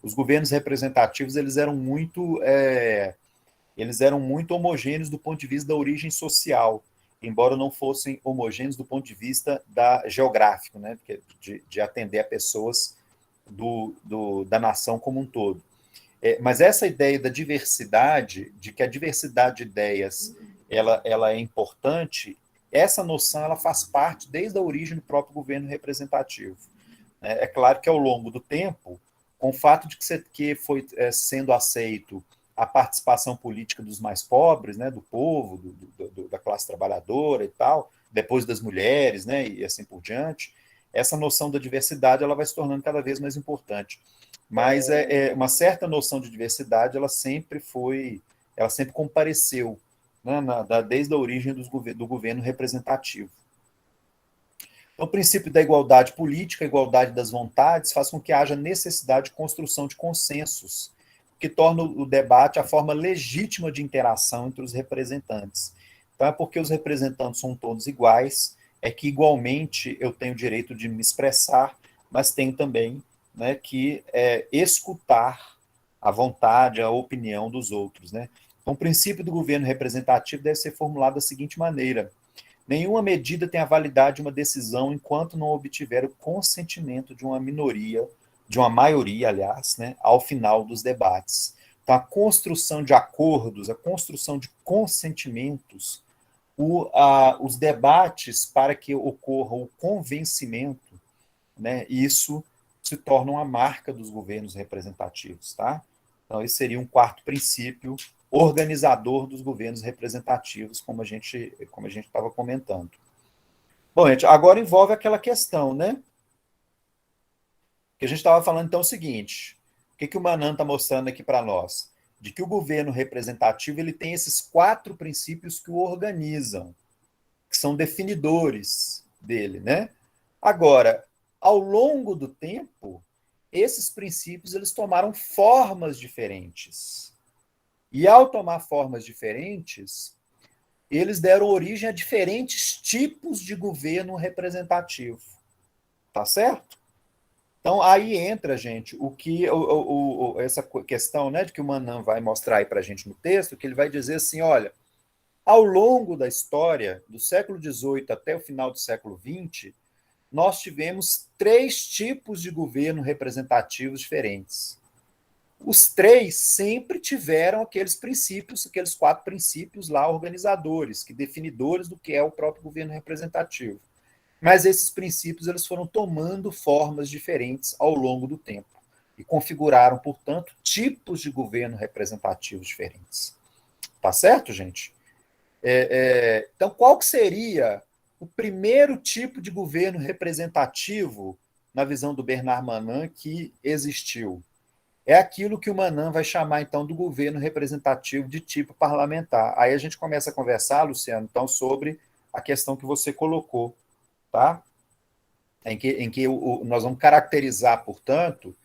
os governos representativos eles eram muito homogêneos do ponto de vista da origem social, embora não fossem homogêneos do ponto de vista geográfico, né, de atender a pessoas da nação como um todo. Mas essa ideia da diversidade, de que a diversidade de ideias ela é importante, essa noção ela faz parte desde a origem do próprio governo representativo. É claro que ao longo do tempo, com o fato de que foi sendo aceito a participação política dos mais pobres, né, do povo, da classe trabalhadora e tal, depois das mulheres, né, e assim por diante, essa noção da diversidade ela vai se tornando cada vez mais importante. Mas uma certa noção de diversidade ela sempre compareceu, né, desde a origem do governo representativo. Então, o princípio da igualdade política, a igualdade das vontades, faz com que haja necessidade de construção de consensos, que torna o debate a forma legítima de interação entre os representantes. Então, é porque os representantes são todos iguais, é que igualmente eu tenho o direito de me expressar, mas tenho também, né, que escutar a vontade, a opinião dos outros. Né? Então, o princípio do governo representativo deve ser formulado da seguinte maneira: nenhuma medida tem a validade de uma decisão enquanto não obtiver o consentimento de uma minoria, de uma maioria, aliás, né, ao final dos debates. Então, a construção de acordos, a construção de consentimentos, os debates para que ocorra o convencimento, né, isso se torna uma marca dos governos representativos. Tá? Então, esse seria um quarto princípio organizador dos governos representativos, como a gente estava comentando. Bom, gente, agora envolve aquela questão, né? Que a gente estava falando, então, o seguinte: o que o Manan está mostrando aqui para nós? De que o governo representativo ele tem esses 4 princípios que o organizam, que são definidores dele, né? Agora, ao longo do tempo, esses princípios eles tomaram formas diferentes. E ao tomar formas diferentes, eles deram origem a diferentes tipos de governo representativo. Tá certo? Então, aí entra, gente, essa questão, né, de que o Manan vai mostrar aí para a gente no texto, que ele vai dizer assim, olha, ao longo da história, do século XVIII até o final do século XX, nós tivemos 3 tipos de governo representativos diferentes. Os 3 sempre tiveram aqueles princípios, aqueles 4 princípios lá organizadores, que definidores do que é o próprio governo representativo. Mas esses princípios eles foram tomando formas diferentes ao longo do tempo e configuraram, portanto, tipos de governo representativos diferentes. Tá certo, gente? Então, qual que seria o primeiro tipo de governo representativo, na visão do Bernard Manan, que existiu? É aquilo que o Manan vai chamar, então, do governo representativo de tipo parlamentar. Aí a gente começa a conversar, Luciano, então, sobre a questão que você colocou, tá? Em que nós vamos caracterizar, portanto,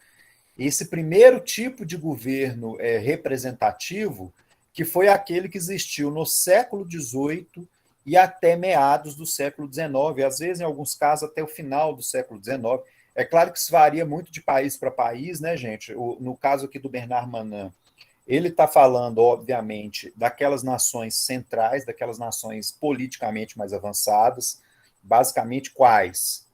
esse primeiro tipo de governo representativo, que foi aquele que existiu no século XVIII e até meados do século XIX, às vezes, em alguns casos, até o final do século XIX. É claro que isso varia muito de país para país, né, gente? No caso aqui do Bernard Manan, ele está falando, obviamente, daquelas nações centrais, daquelas nações politicamente mais avançadas, basicamente quais?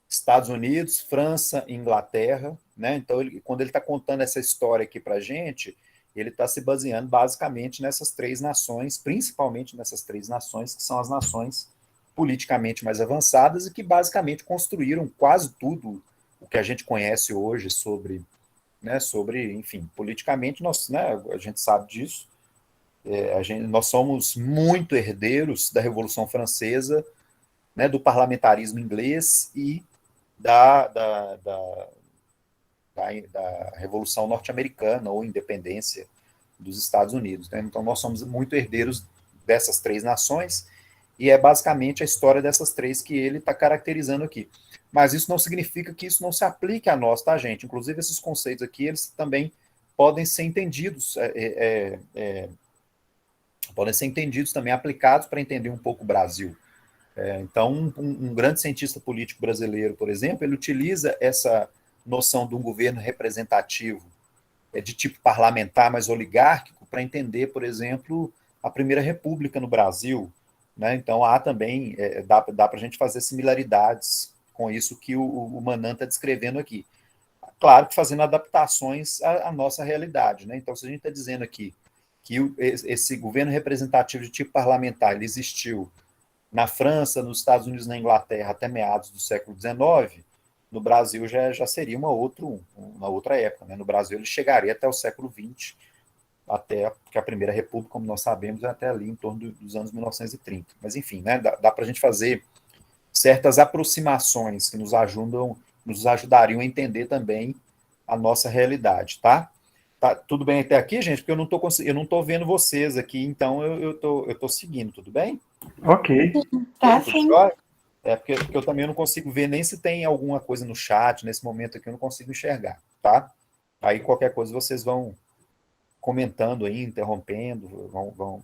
Estados Unidos, França, Inglaterra, né? Então, quando ele está contando essa história aqui para a gente, ele está se baseando basicamente nessas 3 nações, principalmente nessas 3 nações, que são as nações politicamente mais avançadas e que basicamente construíram quase tudo o que a gente conhece hoje sobre, né, enfim, politicamente, né, a gente sabe disso. Nós somos muito herdeiros da Revolução Francesa, né, do parlamentarismo inglês e da Revolução Norte-Americana ou independência dos Estados Unidos. Né? Então, nós somos muito herdeiros dessas 3 nações e é basicamente a história dessas 3 que ele está caracterizando aqui. Mas isso não significa que isso não se aplique a nós, tá, gente? Inclusive, esses conceitos aqui, eles também podem ser entendidos, podem ser entendidos também, aplicados para entender um pouco o Brasil. Então, um grande cientista político brasileiro, por exemplo, ele utiliza essa noção de um governo representativo de tipo parlamentar, mas oligárquico, para entender, por exemplo, a Primeira República no Brasil. Né? Então, há também, dá para a gente fazer similaridades com isso que o Manan está descrevendo aqui. Claro que fazendo adaptações à nossa realidade. Né? Então, se a gente está dizendo aqui que esse governo representativo de tipo parlamentar ele existiu na França, nos Estados Unidos, na Inglaterra, até meados do século XIX, no Brasil já seria uma outra época. Né? No Brasil, ele chegaria até o século XX, até que a Primeira República, como nós sabemos, é até ali em torno dos anos 1930. Mas, enfim, né? dá para a gente fazer certas aproximações que nos ajudariam a entender também a nossa realidade, tá? Tá tudo bem até aqui, gente? Porque eu não tô vendo vocês aqui, então eu tô seguindo, tudo bem? Ok. Tá, Tudo sim. jóia? Porque eu também não consigo ver nem se tem alguma coisa no chat, nesse momento aqui eu não consigo enxergar, tá? Aí qualquer coisa vocês vão comentando aí, interrompendo,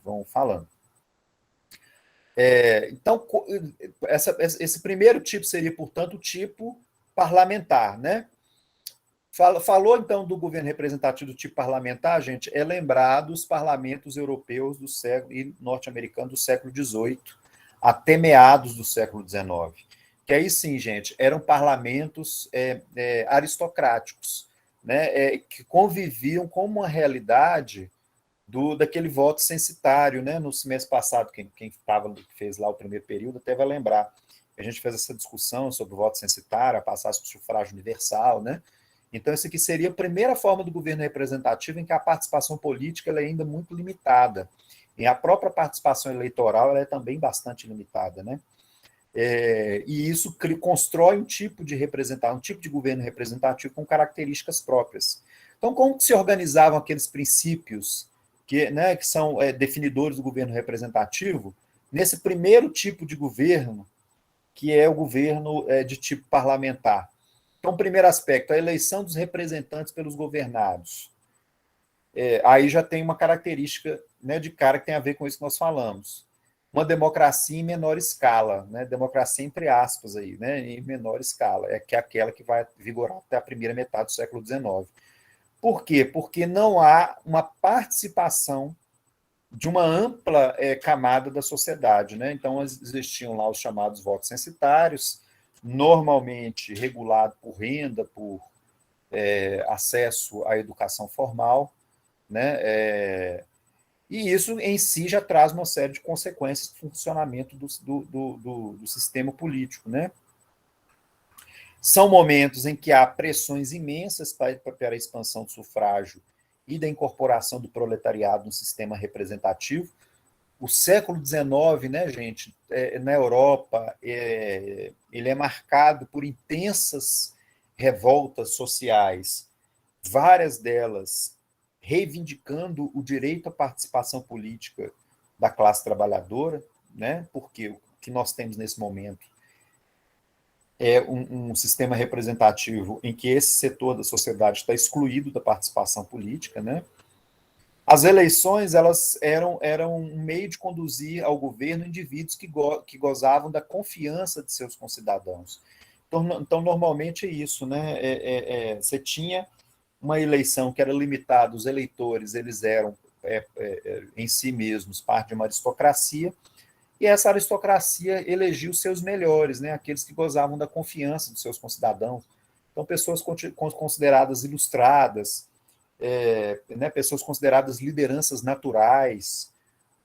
vão falando. Então, esse primeiro tipo seria, portanto, o tipo parlamentar, né? Falou, então, do governo representativo do tipo parlamentar, gente, é lembrar dos parlamentos europeus do século e norte-americanos do século XVIII até meados do século XIX. Que aí sim, gente, eram parlamentos aristocráticos, né, que conviviam com uma realidade daquele voto censitário, né? No semestre passado, quem fez lá o primeiro período até vai lembrar. A gente fez essa discussão sobre o voto censitário, a passagem do sufrágio universal, né? Então, essa aqui seria a primeira forma do governo representativo em que a participação política ela é ainda muito limitada. E a própria participação eleitoral ela é também bastante limitada, né? E isso constrói um tipo de governo representativo com características próprias. Então, como que se organizavam aqueles princípios que são definidores do governo representativo nesse primeiro tipo de governo, que é o governo de tipo parlamentar? Então, primeiro aspecto, a eleição dos representantes pelos governados. Aí já tem uma característica, né, de cara que tem a ver com isso que nós falamos. Uma democracia em menor escala, né, democracia entre aspas aí, né, em menor escala, que é aquela que vai vigorar até a primeira metade do século XIX. Por quê? Porque não há uma participação de uma ampla camada da sociedade. Né? Então, existiam lá os chamados votos censitários, normalmente regulado por renda, por acesso à educação formal, né? E isso em si já traz uma série de consequências do funcionamento do sistema político. Né? São momentos em que há pressões imensas para a expansão do sufrágio e da incorporação do proletariado no sistema representativo. O século XIX, né, gente, na Europa, ele é marcado por intensas revoltas sociais, várias delas reivindicando o direito à participação política da classe trabalhadora, né, porque o que nós temos nesse momento é um sistema representativo em que esse setor da sociedade está excluído da participação política, né? As eleições elas eram um meio de conduzir ao governo indivíduos que gozavam da confiança de seus concidadãos. Então normalmente é isso, né? Você tinha uma eleição que era limitada, os eleitores eles eram em si mesmos parte de uma aristocracia, e essa aristocracia elegia os seus melhores, né? Aqueles que gozavam da confiança dos seus concidadãos. Então pessoas consideradas ilustradas, né, pessoas consideradas lideranças naturais,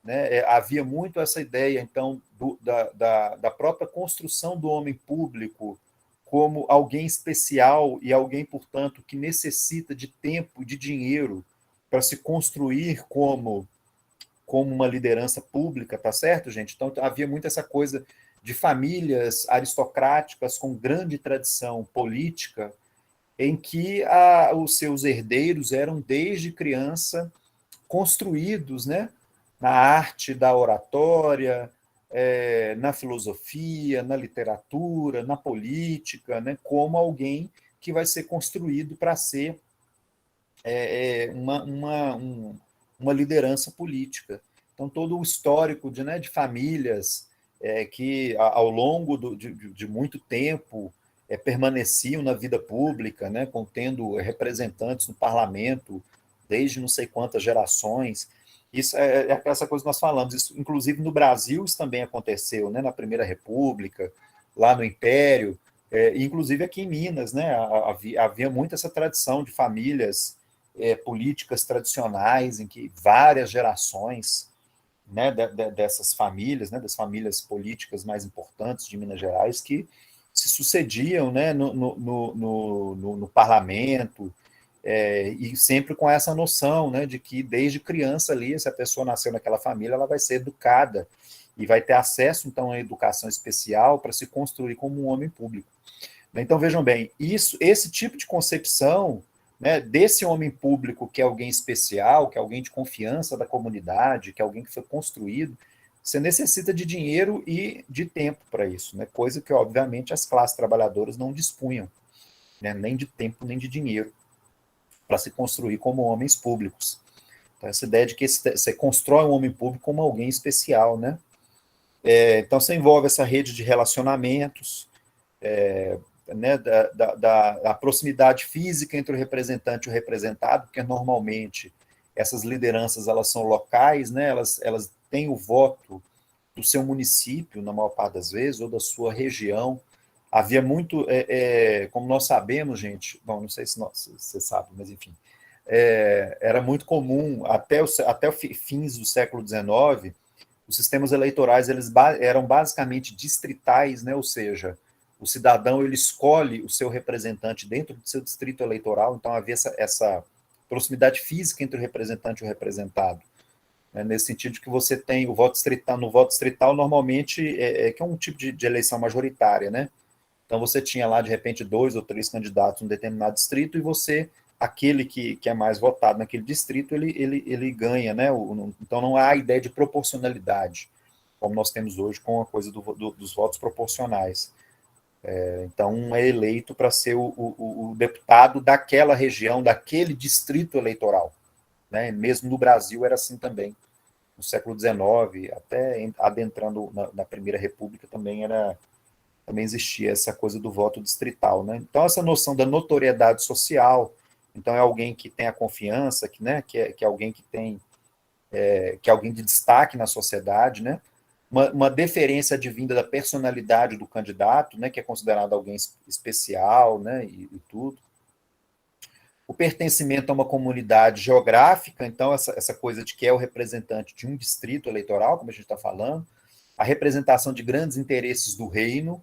né, havia muito essa ideia, então, da própria construção do homem público como alguém especial e alguém, portanto, que necessita de tempo, de dinheiro para se construir como uma liderança pública, tá certo, gente? Então, havia muito essa coisa de famílias aristocráticas com grande tradição política, em que os seus herdeiros eram, desde criança, construídos, né, na arte da oratória, na filosofia, na literatura, na política, né, como alguém que vai ser construído para ser uma liderança política. Então, todo o histórico de famílias que, ao longo de muito tempo, permaneciam na vida pública, contendo representantes no parlamento, desde não sei quantas gerações. Isso é essa coisa que nós falamos. Isso, inclusive, no Brasil, isso também aconteceu, na Primeira República, lá no Império, inclusive aqui em Minas, havia muito essa tradição de famílias políticas tradicionais, em que várias gerações dessas famílias, das famílias políticas mais importantes de Minas Gerais, que se sucediam no parlamento, e sempre com essa noção de que desde criança ali, se a pessoa nasceu naquela família, ela vai ser educada e vai ter acesso, então, à educação especial para se construir como um homem público. Então, vejam bem, esse tipo de concepção desse homem público, que é alguém especial, que é alguém de confiança da comunidade, que é alguém que foi construído, você necessita de dinheiro e de tempo para isso, coisa que, obviamente, as classes trabalhadoras não dispunham, nem de tempo, nem de dinheiro, para se construir como homens públicos. Então, essa ideia de que você constrói um homem público como alguém especial, então, você envolve essa rede de relacionamentos, da proximidade física entre o representante e o representado, porque normalmente essas lideranças elas são locais, elas têm o voto do seu município, na maior parte das vezes, ou da sua região. Havia muito, como nós sabemos, gente, bom, não sei se você sabe, mas enfim, era muito comum, até o fins do século XIX, os sistemas eleitorais eram basicamente distritais, ou seja, o cidadão ele escolhe o seu representante dentro do seu distrito eleitoral, então havia essa proximidade física entre o representante e o representado. Nesse sentido de que você tem o voto distrital, no voto distrital normalmente que é um tipo de eleição majoritária, Então você tinha lá de repente 2 ou 3 candidatos em um determinado distrito e você, aquele que é mais votado naquele distrito, ele ganha, então não há a ideia de proporcionalidade, como nós temos hoje com a coisa dos votos proporcionais. Então é eleito para ser o deputado daquela região, daquele distrito eleitoral, Mesmo no Brasil era assim também. No século XIX, até adentrando na Primeira República, também existia essa coisa do voto distrital. Então, essa noção da notoriedade social, então é alguém que tem a confiança, que é alguém que tem, que é alguém de destaque na sociedade, uma deferência advinda da personalidade do candidato, que é considerado alguém especial, e tudo. O pertencimento a uma comunidade geográfica, então essa coisa de que é o representante de um distrito eleitoral, como a gente está falando, a representação de grandes interesses do reino,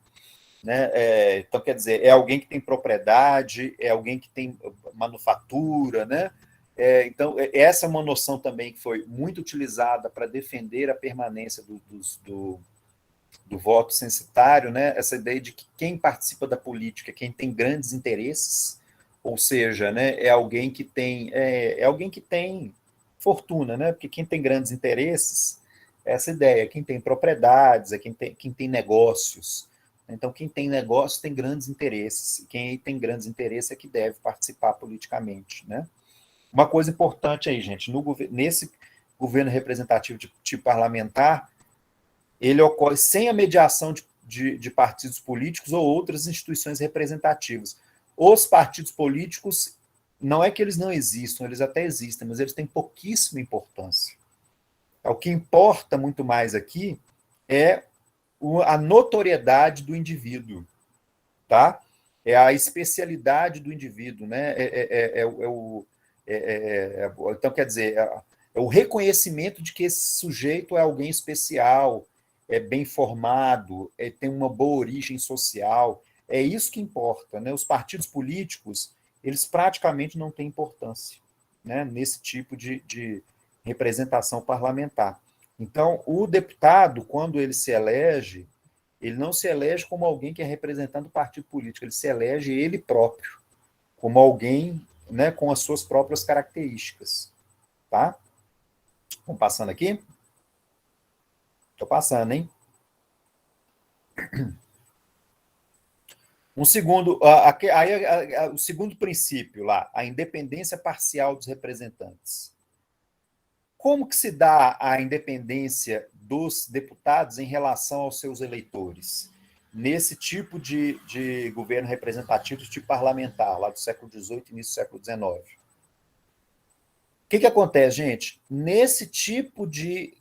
então, quer dizer, é alguém que tem propriedade, é alguém que tem manufatura, então, essa é uma noção também que foi muito utilizada para defender a permanência do voto censitário, essa ideia de que quem participa da política, quem tem grandes interesses, ou seja, é alguém que tem fortuna, porque quem tem grandes interesses, essa ideia, quem tem propriedades, quem tem negócios. Então, quem tem negócio tem grandes interesses, e quem tem grandes interesses é que deve participar politicamente. Uma coisa importante aí, gente, nesse governo representativo de tipo parlamentar, ele ocorre sem a mediação de partidos políticos ou outras instituições representativas. Os partidos políticos, não é que eles não existam, eles até existem, mas eles têm pouquíssima importância. O que importa muito mais aqui é a notoriedade do indivíduo, tá? É a especialidade do indivíduo, então, quer dizer, é o reconhecimento de que esse sujeito é alguém especial, é bem formado, tem uma boa origem social. É isso que importa. Os partidos políticos, eles praticamente não têm importância nesse tipo de representação parlamentar. Então, o deputado, quando ele se elege, ele não se elege como alguém que é representante do partido político, ele se elege ele próprio, como alguém com as suas próprias características. Tá? Vamos passando aqui? Estou passando, hein? Um segundo, o segundo princípio lá, a independência parcial dos representantes. Como que se dá a independência dos deputados em relação aos seus eleitores? Nesse tipo de governo representativo, tipo parlamentar, lá do século XVIII e início do século XIX. O que acontece, gente? Nesse tipo de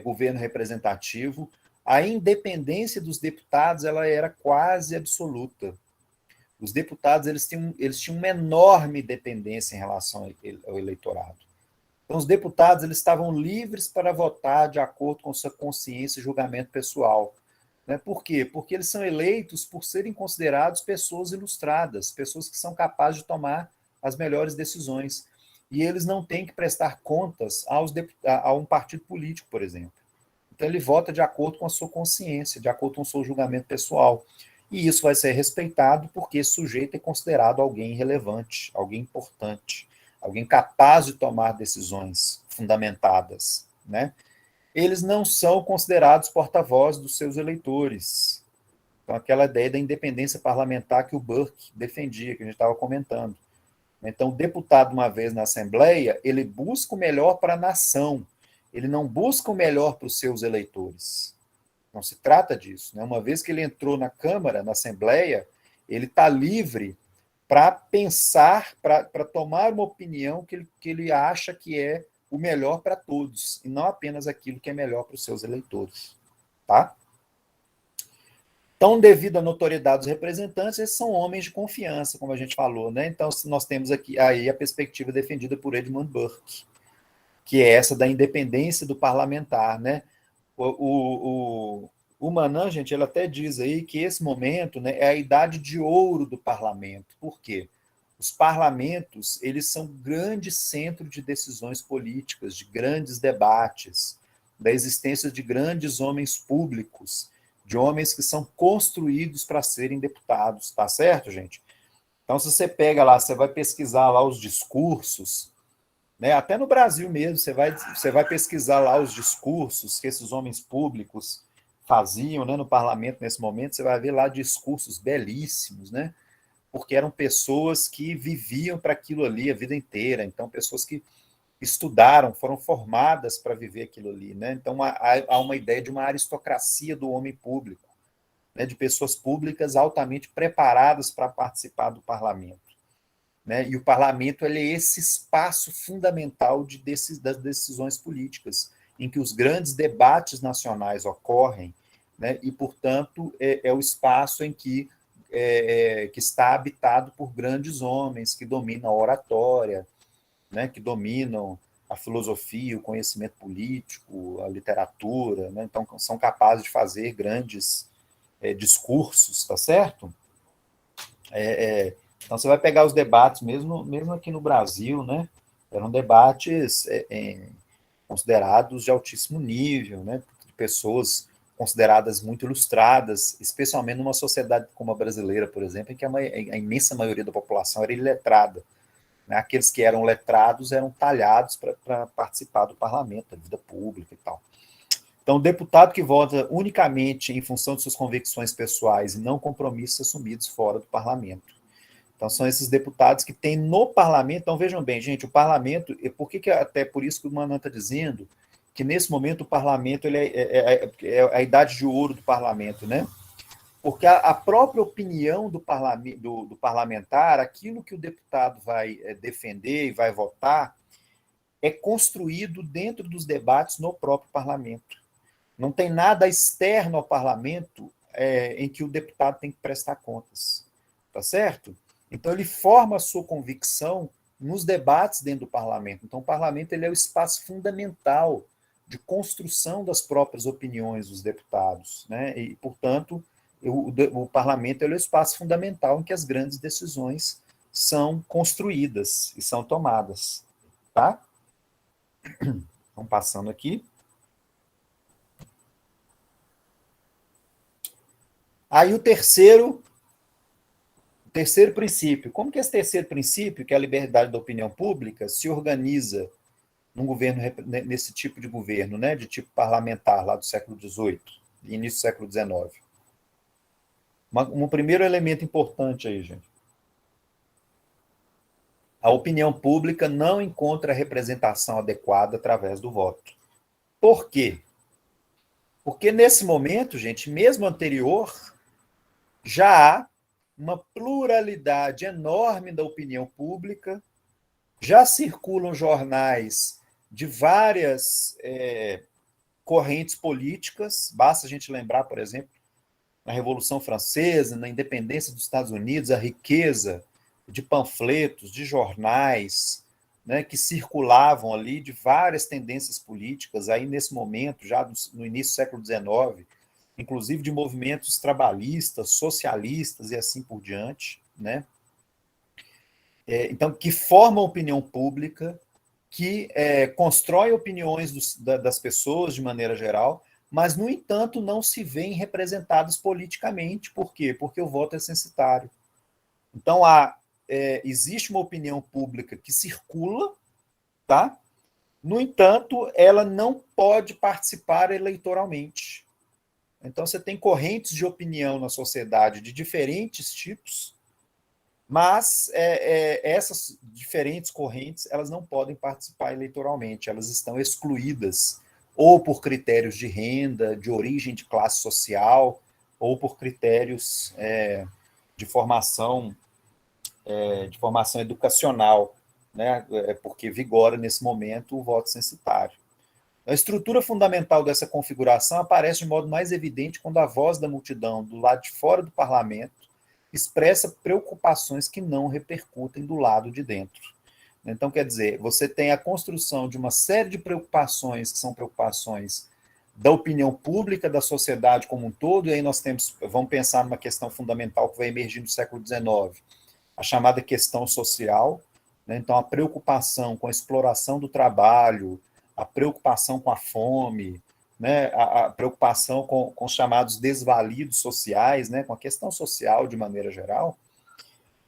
governo representativo, a independência dos deputados ela era quase absoluta. Os deputados eles tinham uma enorme dependência em relação ao eleitorado. Então, os deputados eles estavam livres para votar de acordo com sua consciência e julgamento pessoal. Né? Por quê? Porque eles são eleitos por serem considerados pessoas ilustradas, pessoas que são capazes de tomar as melhores decisões. E eles não têm que prestar contas a um partido político, por exemplo. Então, ele vota de acordo com a sua consciência, de acordo com o seu julgamento pessoal. E isso vai ser respeitado porque esse sujeito é considerado alguém relevante, alguém importante, alguém capaz de tomar decisões fundamentadas, né? Eles não são considerados porta-vozes dos seus eleitores. Então, aquela ideia da independência parlamentar que o Burke defendia, que a gente estava comentando. Então, o deputado, uma vez na Assembleia, ele busca o melhor para a nação, ele não busca o melhor para os seus eleitores. Não se trata disso. Né? Uma vez que ele entrou na Câmara, na Assembleia, ele está livre para pensar, para tomar uma opinião que ele acha que é o melhor para todos, e não apenas aquilo que é melhor para os seus eleitores. Tá? Então, devido à notoriedade dos representantes, eles são homens de confiança, como a gente falou. Né? Então, nós temos aqui aí a perspectiva defendida por Edmund Burke, que é essa da independência do parlamentar. Né? O Manan, gente, ele até diz aí que esse momento, né, é a idade de ouro do parlamento. Por quê? Os parlamentos, eles são grandes centros de decisões políticas, de grandes debates, da existência de grandes homens públicos, de homens que são construídos para serem deputados, tá certo, gente? Então, se você pega lá, você vai pesquisar lá os discursos, né? Até no Brasil mesmo, você vai pesquisar lá os discursos que esses homens públicos faziam, né, no parlamento nesse momento, você vai ver lá discursos belíssimos, né? Porque eram pessoas que viviam para aquilo ali a vida inteira, então pessoas que estudaram, foram formadas para viver aquilo ali, né? Então há uma ideia de uma aristocracia do homem público, né, de pessoas públicas altamente preparadas para participar do parlamento. Né? E o parlamento ele é esse espaço fundamental das decisões políticas, em que os grandes debates nacionais ocorrem, né? E, portanto, é o espaço em que está habitado por grandes homens que dominam a oratória, né? Que dominam a filosofia, o conhecimento político, a literatura, né? Então são capazes de fazer grandes discursos, tá certo? Então, você vai pegar os debates, mesmo aqui no Brasil, né? Eram debates considerados de altíssimo nível, né? De pessoas consideradas muito ilustradas, especialmente numa sociedade como a brasileira, por exemplo, em que a imensa maioria da população era iletrada. Né? Aqueles que eram letrados eram talhados para participar do parlamento, da vida pública e tal. Então, o deputado que vota unicamente em função de suas convicções pessoais e não compromissos assumidos fora do parlamento. Então, são esses deputados que têm no parlamento. Então, vejam bem, gente, o parlamento, até por isso que o Manan está dizendo que nesse momento o parlamento ele é a idade de ouro do parlamento, né? Porque a própria opinião do parlamentar, aquilo que o deputado vai defender e vai votar, é construído dentro dos debates no próprio parlamento. Não tem nada externo ao parlamento em que o deputado tem que prestar contas. Tá certo? Então, ele forma a sua convicção nos debates dentro do parlamento. Então, o parlamento ele é o espaço fundamental de construção das próprias opiniões dos deputados. Né? E, portanto, o parlamento ele é o espaço fundamental em que as grandes decisões são construídas e são tomadas. Tá? Vamos passando aqui. Aí o terceiro princípio. Como que esse terceiro princípio, que é a liberdade da opinião pública, se organiza num governo, nesse tipo de governo, né, de tipo parlamentar, lá do século XVIII, início do século XIX? Um primeiro elemento importante aí, gente. A opinião pública não encontra representação adequada através do voto. Por quê? Porque nesse momento, gente, mesmo anterior, já há uma pluralidade enorme da opinião pública, já circulam jornais de várias correntes políticas, basta a gente lembrar, por exemplo, na Revolução Francesa, na independência dos Estados Unidos, a riqueza de panfletos, de jornais, né, que circulavam ali de várias tendências políticas, aí nesse momento, já no início do século XIX, inclusive de movimentos trabalhistas, socialistas e assim por diante, né? Então, que formam opinião pública, que constrói opiniões das pessoas de maneira geral, mas, no entanto, não se veem representados politicamente. Por quê? Porque o voto é censitário. Então, existe uma opinião pública que circula, tá? No entanto, ela não pode participar eleitoralmente. Então, você tem correntes de opinião na sociedade de diferentes tipos, mas essas diferentes correntes elas não podem participar eleitoralmente, elas estão excluídas ou por critérios de renda, de origem de classe social, ou por critérios de formação educacional, né? Porque vigora nesse momento o voto censitário. A estrutura fundamental dessa configuração aparece de modo mais evidente quando a voz da multidão do lado de fora do parlamento expressa preocupações que não repercutem do lado de dentro. Então, quer dizer, você tem a construção de uma série de preocupações que são preocupações da opinião pública, da sociedade como um todo, e aí vamos pensar numa questão fundamental que vai emergir no século XIX, a chamada questão social, né? Então, a preocupação com a exploração do trabalho, a preocupação com a fome, né? A preocupação com os chamados desvalidos sociais, né? Com a questão social de maneira geral,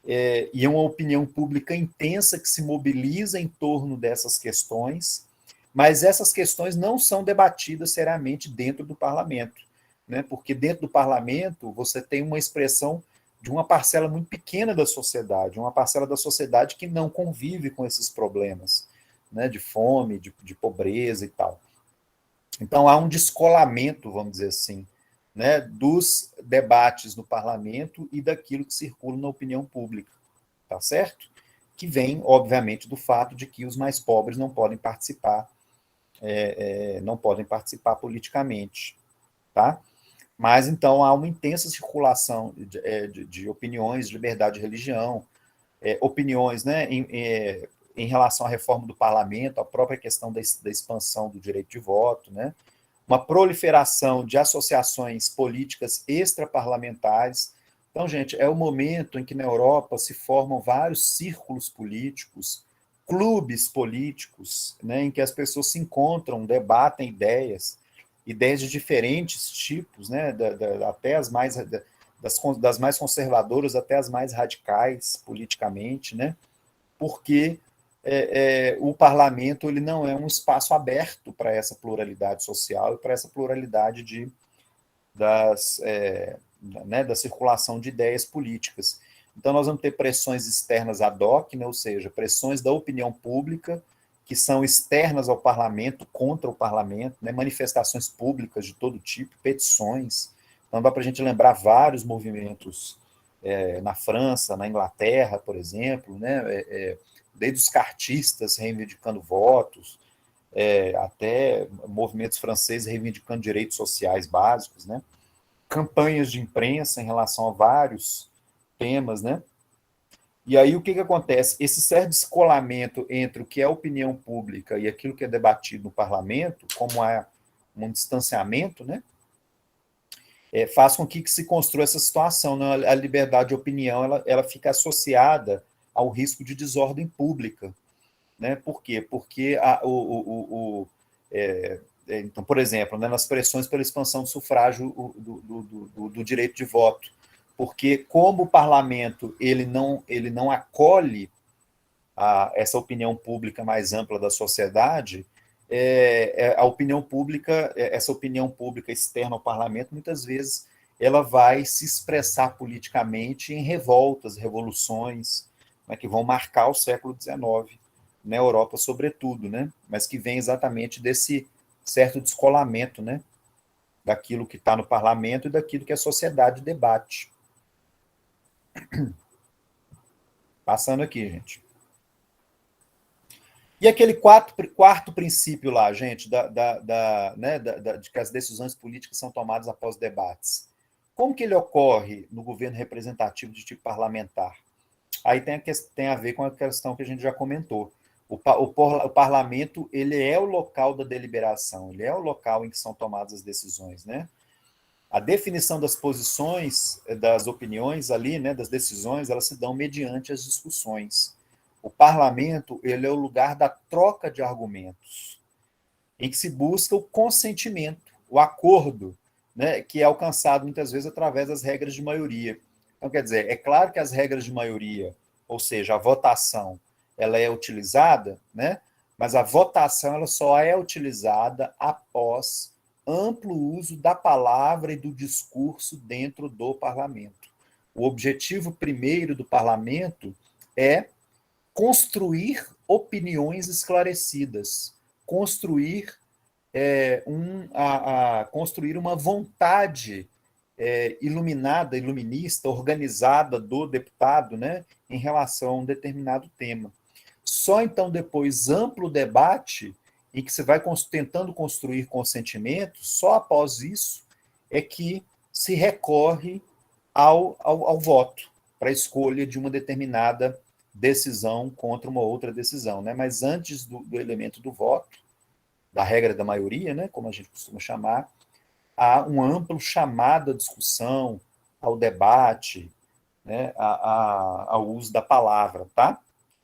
e uma opinião pública intensa que se mobiliza em torno dessas questões, mas essas questões não são debatidas seriamente dentro do parlamento, né? Porque dentro do parlamento você tem uma expressão de uma parcela muito pequena da sociedade, uma parcela da sociedade que não convive com esses problemas, né? De fome, de pobreza e tal. Então há um descolamento, vamos dizer assim, né, dos debates no parlamento e daquilo que circula na opinião pública, tá certo? Que vem, obviamente, do fato de que os mais pobres não podem participar, não podem participar politicamente, tá? Mas então há uma intensa circulação de opiniões de liberdade de religião, opiniões, né, em relação à reforma do parlamento, a própria questão da expansão do direito de voto, né? Uma proliferação de associações políticas extraparlamentares. Então, gente, é o momento em que na Europa se formam vários círculos políticos, clubes políticos, né, em que as pessoas se encontram, debatem ideias de diferentes tipos, né, até as mais das mais conservadoras até as mais radicais politicamente, né, porque o parlamento ele não é um espaço aberto para essa pluralidade social e para essa pluralidade da circulação de ideias políticas. Então, nós vamos ter pressões externas ad hoc, né, ou seja, pressões da opinião pública, que são externas ao parlamento, contra o parlamento, né, manifestações públicas de todo tipo, petições. Então, dá para a gente lembrar vários movimentos na França, na Inglaterra, por exemplo, né, desde os cartistas reivindicando votos, até movimentos franceses reivindicando direitos sociais básicos, né? Campanhas de imprensa em relação a vários temas, né? E aí o que acontece? Esse certo descolamento entre o que é opinião pública e aquilo que é debatido no parlamento, como há um distanciamento, né? Faz com que se construa essa situação, né? A liberdade de opinião ela fica associada ao risco de desordem pública, né? Por quê? Porque então, por exemplo, né, nas pressões pela expansão do sufrágio do direito de voto, porque como o parlamento ele não acolhe essa opinião pública mais ampla da sociedade, a opinião pública, essa opinião pública externa ao parlamento, muitas vezes ela vai se expressar politicamente em revoltas, revoluções, né, que vão marcar o século XIX, na Europa sobretudo, né, mas que vem exatamente desse certo descolamento, né, daquilo que está no parlamento e daquilo que a sociedade debate. Passando aqui, gente. E aquele quarto princípio lá, gente, de que as decisões políticas são tomadas após debates. Como que ele ocorre no governo representativo de tipo parlamentar? Aí tem a ver com a questão que a gente já comentou. O parlamento, ele é o local da deliberação, ele é o local em que são tomadas as decisões, né? A definição das posições, das opiniões ali, né, das decisões, elas se dão mediante as discussões. O parlamento, ele é o lugar da troca de argumentos, em que se busca o consentimento, o acordo, né, que é alcançado muitas vezes através das regras de maioria. Então, quer dizer, é claro que as regras de maioria, ou seja, a votação, ela é utilizada, né, mas a votação ela só é utilizada após amplo uso da palavra e do discurso dentro do parlamento. O objetivo primeiro do parlamento é construir opiniões esclarecidas, construir construir uma vontade iluminada, iluminista, organizada do deputado, né, em relação a um determinado tema. Só então depois amplo debate em que você vai tentando construir consentimento, só após isso é que se recorre ao voto para a escolha de uma determinada decisão contra uma outra decisão, né? Mas antes do elemento do voto, da regra da maioria, né, como a gente costuma chamar, há um amplo chamado à discussão, ao debate, né, ao uso da palavra, tá?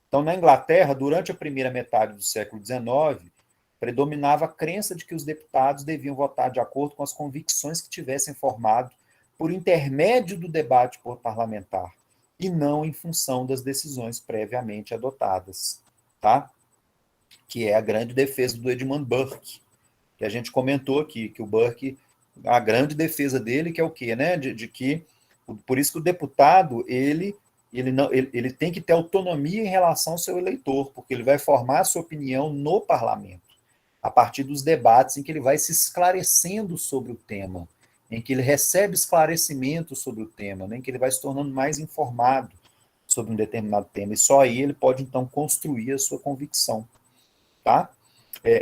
Então, na Inglaterra, durante a primeira metade do século XIX, predominava a crença de que os deputados deviam votar de acordo com as convicções que tivessem formado por intermédio do debate parlamentar e não em função das decisões previamente adotadas, tá? Que é a grande defesa do Edmund Burke, que a gente comentou aqui, que o Burke, a grande defesa dele, que é o quê, né? De que, por isso que o deputado, ele tem que ter autonomia em relação ao seu eleitor, porque ele vai formar a sua opinião no parlamento, a partir dos debates em que ele vai se esclarecendo sobre o tema, em que ele recebe esclarecimento sobre o tema, né, em que ele vai se tornando mais informado sobre um determinado tema, e só aí ele pode, então, construir a sua convicção, tá?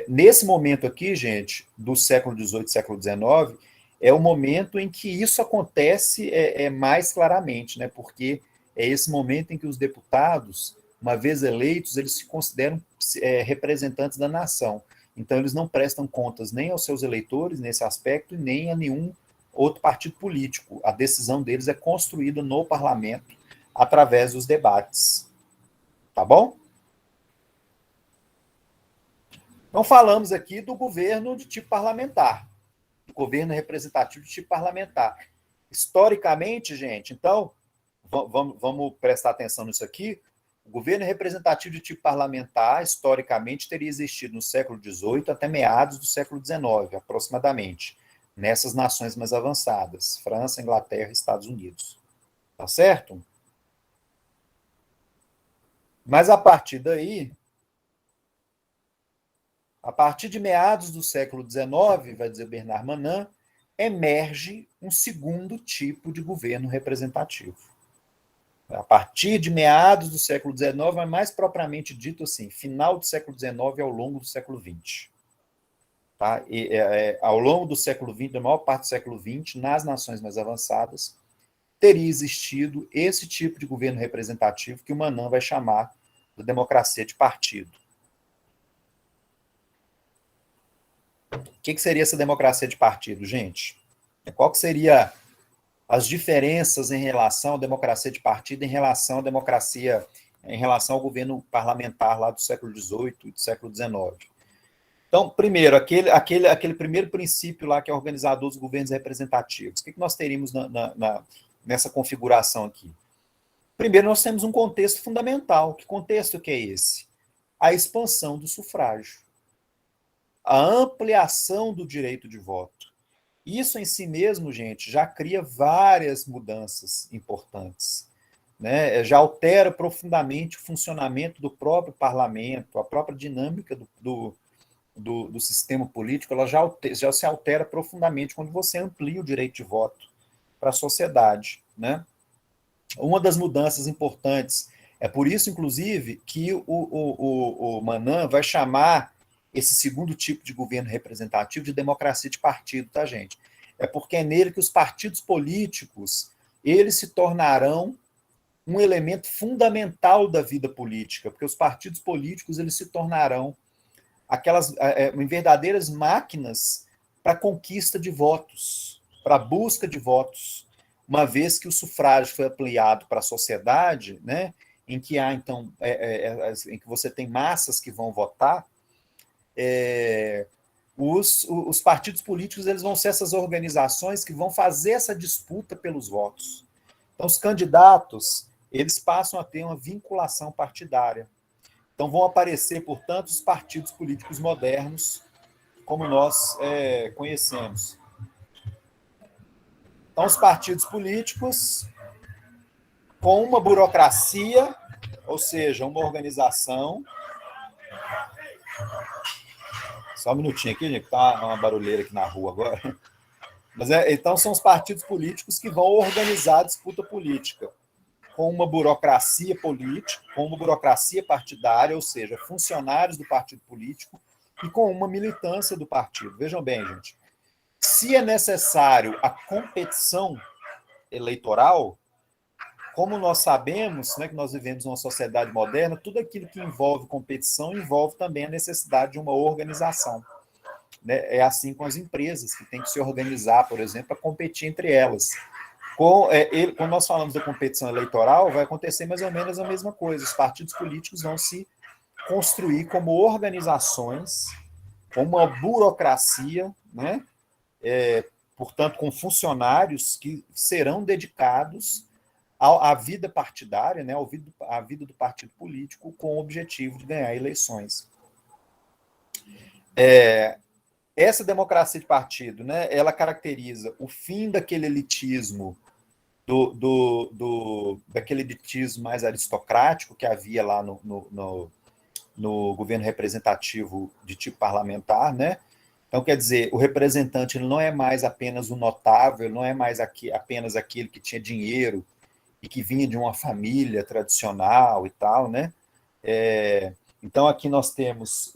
Nesse momento aqui, gente, do século XVIII, século XIX, é o momento em que isso acontece mais claramente, né? Porque é esse momento em que os deputados, uma vez eleitos, eles se consideram representantes da nação. Então, eles não prestam contas nem aos seus eleitores nesse aspecto e nem a nenhum outro partido político. A decisão deles é construída no parlamento através dos debates. Tá bom? Então, falamos aqui do governo de tipo parlamentar, do governo representativo de tipo parlamentar. Historicamente, gente, então, vamos prestar atenção nisso aqui, o governo representativo de tipo parlamentar, historicamente, teria existido no século XVIII até meados do século XIX, aproximadamente, nessas nações mais avançadas, França, Inglaterra e Estados Unidos. Tá certo? Mas a partir daí, a partir de meados do século XIX, vai dizer Bernard Manin, emerge um segundo tipo de governo representativo. A partir de meados do século XIX, mas mais propriamente dito assim, final do século XIX e ao longo do século XX. Tá? Ao longo do século XX, da maior parte do século XX, nas nações mais avançadas, teria existido esse tipo de governo representativo que o Manin vai chamar de democracia de partido. O que seria essa democracia de partido, gente? Qual que seria as diferenças em relação à democracia de partido em relação à democracia, em relação ao governo parlamentar lá do século XVIII e do século XIX? Então, primeiro, aquele primeiro princípio lá que é organizador dos governos representativos. O que nós teríamos nessa configuração aqui? Primeiro, nós temos um contexto fundamental. Que contexto que é esse? A expansão do sufrágio. A ampliação do direito de voto. Isso em si mesmo, gente, já cria várias mudanças importantes, né? Já altera profundamente o funcionamento do próprio parlamento, a própria dinâmica do sistema político, ela já se altera profundamente quando você amplia o direito de voto para a sociedade, né? Uma das mudanças importantes, é por isso, inclusive, que o Manan vai chamar esse segundo tipo de governo representativo de democracia de partido, tá, gente? É porque é nele que os partidos políticos, eles se tornarão um elemento fundamental da vida política, porque os partidos políticos, eles se tornarão aquelas verdadeiras máquinas para a conquista de votos, para a busca de votos, uma vez que o sufrágio foi ampliado para a sociedade, né, em que há então em que você tem massas que vão votar, os partidos políticos eles vão ser essas organizações que vão fazer essa disputa pelos votos. Então, os candidatos eles passam a ter uma vinculação partidária. Então, vão aparecer, portanto, os partidos políticos modernos, como nós conhecemos. Então, os partidos políticos com uma burocracia, ou seja, uma organização. Só um minutinho aqui, gente, tá uma barulheira aqui na rua agora. Mas então são os partidos políticos que vão organizar a disputa política com uma burocracia política, com uma burocracia partidária, ou seja, funcionários do partido político e com uma militância do partido. Vejam bem, gente, se é necessário a competição eleitoral, como nós sabemos, né, que nós vivemos numa sociedade moderna, tudo aquilo que envolve competição envolve também a necessidade de uma organização. Né? É assim com as empresas, que têm que se organizar, por exemplo, para competir entre elas. Quando nós falamos da competição eleitoral, vai acontecer mais ou menos a mesma coisa. Os partidos políticos vão se construir como organizações, com uma burocracia, né? Portanto, com funcionários que serão dedicados à vida partidária, né? À vida do partido político, com o objetivo de ganhar eleições. Essa democracia de partido, né? Ela caracteriza o fim daquele elitismo daquele elitismo mais aristocrático que havia lá no governo representativo de tipo parlamentar, né? Então, quer dizer, o representante ele não é mais apenas o notável, não é mais apenas aquele que tinha dinheiro e que vinha de uma família tradicional e tal, né? Então, aqui nós temos,